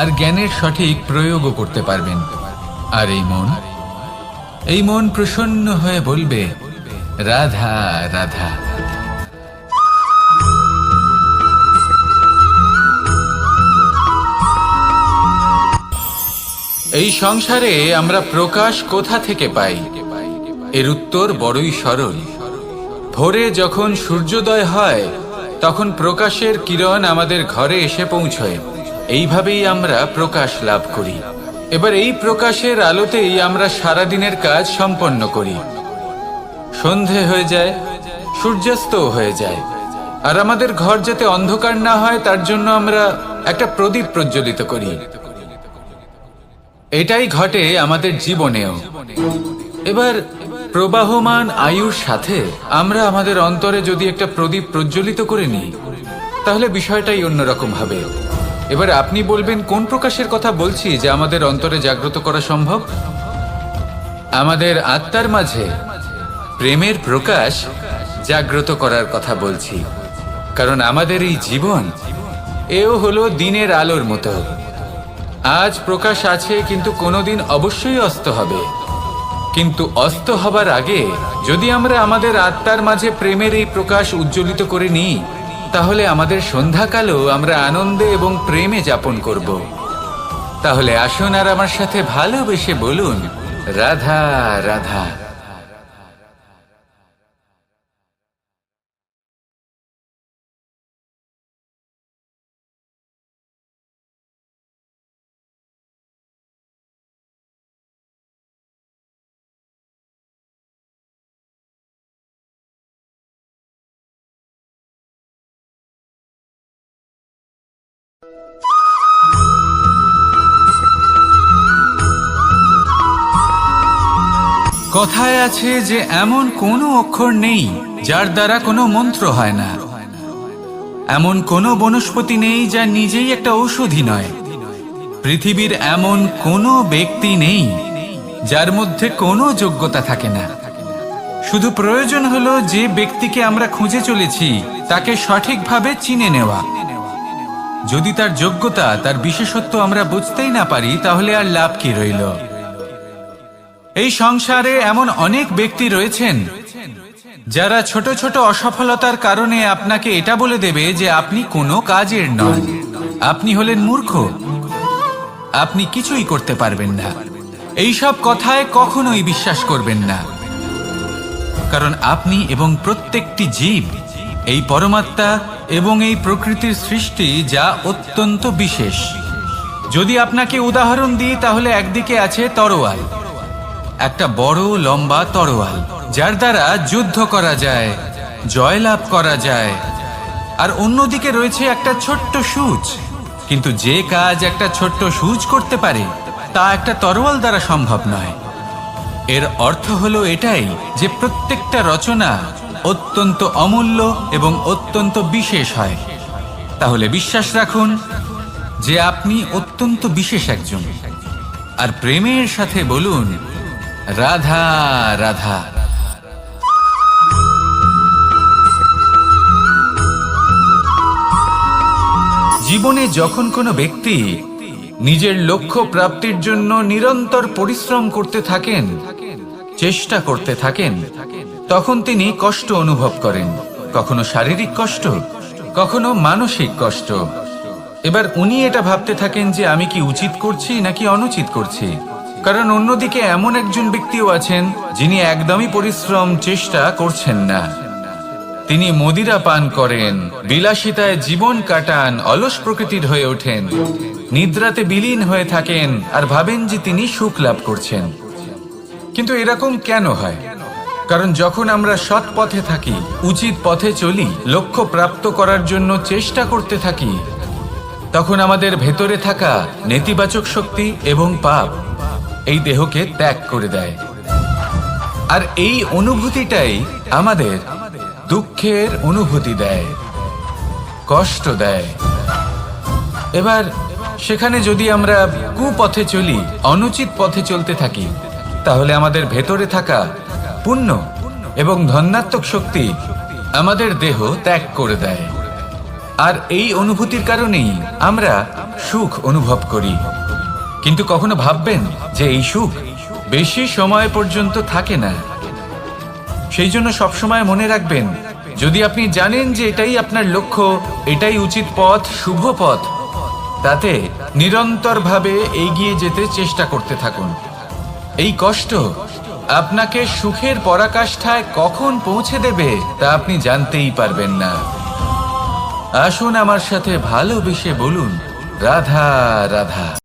আর জ্ঞানের সঠিক প্রয়োগও করতে পারবেন। আর এই মন প্রসন্ন হয়ে বলবে, রাধা রাধা। এই সংসারে আমরা প্রকাশ কোথা থেকে পাই? এর উত্তর বড়ই সরল। ভোরে যখন সূর্যোদয় হয় তখন প্রকাশের কিরণ আমাদের ঘরে এসে পৌঁছয়। এইভাবেই আমরা প্রকাশ লাভ করি। এবার এই প্রকাশের আলোতেই আমরা সারাদিনের কাজ সম্পন্ন করি। সন্ধে হয়ে যায়, সূর্যাস্তও হয়ে যায়, আর আমাদের ঘর যাতে অন্ধকার না হয় তার জন্য আমরা একটা প্রদীপ প্রজ্বলিত করি। এটাই ঘটে আমাদের জীবনেও। এবার প্রবাহমান আয়ুর সাথে আমরা আমাদের অন্তরে যদি একটা প্রদীপ প্রজ্বলিত করে নিই, তাহলে বিষয়টাই অন্যরকম হবে। এবার আপনি বলবেন, কোন প্রকাশের কথা বলছি যা আমাদের অন্তরে জাগ্রত করা সম্ভব? আমাদের আত্মার মাঝে প্রেমের প্রকাশ জাগ্রত করার কথা বলছি। কারণ আমাদের এই জীবন এও হলো দিনের আলোর মতো। আজ প্রকাশ আছে, কিন্তু কোনোদিন অবশ্যই অস্ত হবে। কিন্তু অস্ত হবার আগে যদি আমরা আমাদের আত্মার মাঝে প্রেমের এই প্রকাশ উজ্জ্বলিত করে নিই, তাহলে আমাদের সন্ধ্যাকালও আমরা আনন্দে এবং প্রেমে যাপন করব। তাহলে আসুন আর আমার সাথে ভালোবেসে বলুন, রাধা রাধা। কথায় আছে যে এমন কোনো অক্ষর নেই যার দ্বারা কোনো মন্ত্র হয় না। এমন কোনো বনস্পতি নেই যা নিজেই একটা ঔষধি নয়। পৃথিবীর এমন কোনো ব্যক্তি নেই যার মধ্যে কোনো যোগ্যতা থাকে না। শুধু প্রয়োজন হলো যে ব্যক্তিকে আমরা খুঁজে চলেছি তাকে সঠিকভাবে চিনে নেওয়া। যদি তার যোগ্যতা, তার বিশেষত্ব আমরা বুঝতেই না পারি, তাহলে আর লাভ কি রইল? এই সংসারে এমন অনেক ব্যক্তি রয়েছেন যারা ছোট ছোট অসফলতার কারণে আপনাকে এটা বলে দেবে যে আপনি কোনো কাজের নন, আপনি হলেন মূর্খ, আপনি কিছুই করতে পারবেন না। এইসব কথায় কখনোই বিশ্বাস করবেন না, কারণ আপনি এবং প্রত্যেকটি জীব এই পরমাত্মা এবং এই প্রকৃতির সৃষ্টি, যা অত্যন্ত বিশেষ। যদি আপনাকে উদাহরণ দিই, তাহলে একদিকে আছে তরোয়াল, একটা বড় লম্বা তরোয়াল, যার দ্বারা যুদ্ধ করা যায়, জয়লাভ করা যায়। আর অন্যদিকে রয়েছে একটা ছোট্ট সূচ, কিন্তু যে কাজ একটা ছোট্ট সূচ করতে পারে তা একটা তরোয়াল দ্বারা সম্ভব নয়। এর অর্থ হলো এটাই যে প্রত্যেকটা রচনা অত্যন্ত অমূল্য এবং অত্যন্ত বিশেষ হয়। তাহলে বিশ্বাস রাখুন যে আপনি অত্যন্ত বিশেষ একজন, আর প্রেমের সাথে বলুন, রাধা রাধা। জীবনে যখন কোনো ব্যক্তি নিজের লক্ষ্য প্রাপ্তির জন্য নিরন্তর পরিশ্রম করতে থাকেন, চেষ্টা করতে থাকেন তখন তিনি কষ্ট অনুভব করেন, কখনো শারীরিক কষ্ট, কখনো মানসিক কষ্ট। এবার উনি এটা ভাবতে থাকেন যে আমি কি উচিত করছি নাকি অনুচিত করছি। কারণ অন্যদিকে এমন একজন ব্যক্তিও আছেন যিনি একদমই পরিশ্রম চেষ্টা করছেন না। তিনি মদিরা পান করেন, বিলাসিতায় জীবন কাটান, অলস প্রকৃতির হয়ে ওঠেন, নিদ্রাতে বিলীন হয়ে থাকেন আর ভাবেন যে তিনি সুখ লাভ করছেন। কিন্তু এরকম কেন হয়? কারণ যখন আমরা সৎ পথে থাকি, উচিত পথে চলি, লক্ষ্য প্রাপ্ত করার জন্য চেষ্টা করতে থাকি, তখন আমাদের ভেতরে থাকা নেতিবাচক শক্তি এবং পাপ এই দেহকে ত্যাগ করে দেয়। আর এই অনুভূতিটাই আমাদের দুঃখের অনুভূতি দেয়, কষ্ট দেয়। এবার সেখানে যদি আমরা কুপথে চলি, অনুচিত পথে চলতে থাকি, তাহলে আমাদের ভেতরে থাকা পুণ্য এবং ধনাত্মক শক্তি আমাদের দেহ ত্যাগ করে দেয়। আর এই অনুভূতির কারণেই আমরা সুখ অনুভব করি। কিন্তু কখনো ভাববেন যে এই সুখ বেশি সময় পর্যন্ত থাকে না। সেই জন্য সবসময় মনে রাখবেন, যদি আপনি জানেন যে এটাই আপনার লক্ষ্য, এটাই উচিত পথ, শুভ পথ, তাতে নিরন্তরভাবে এগিয়ে যেতে চেষ্টা করতে থাকুন। এই কষ্ট আপনাকে সুখের পরাকাষ্ঠায় কখন পৌঁছে দেবে তা আপনি জানতেই পারবেন না। আসুন আমার সাথে ভালোবেসে বলুন, রাধা রাধা।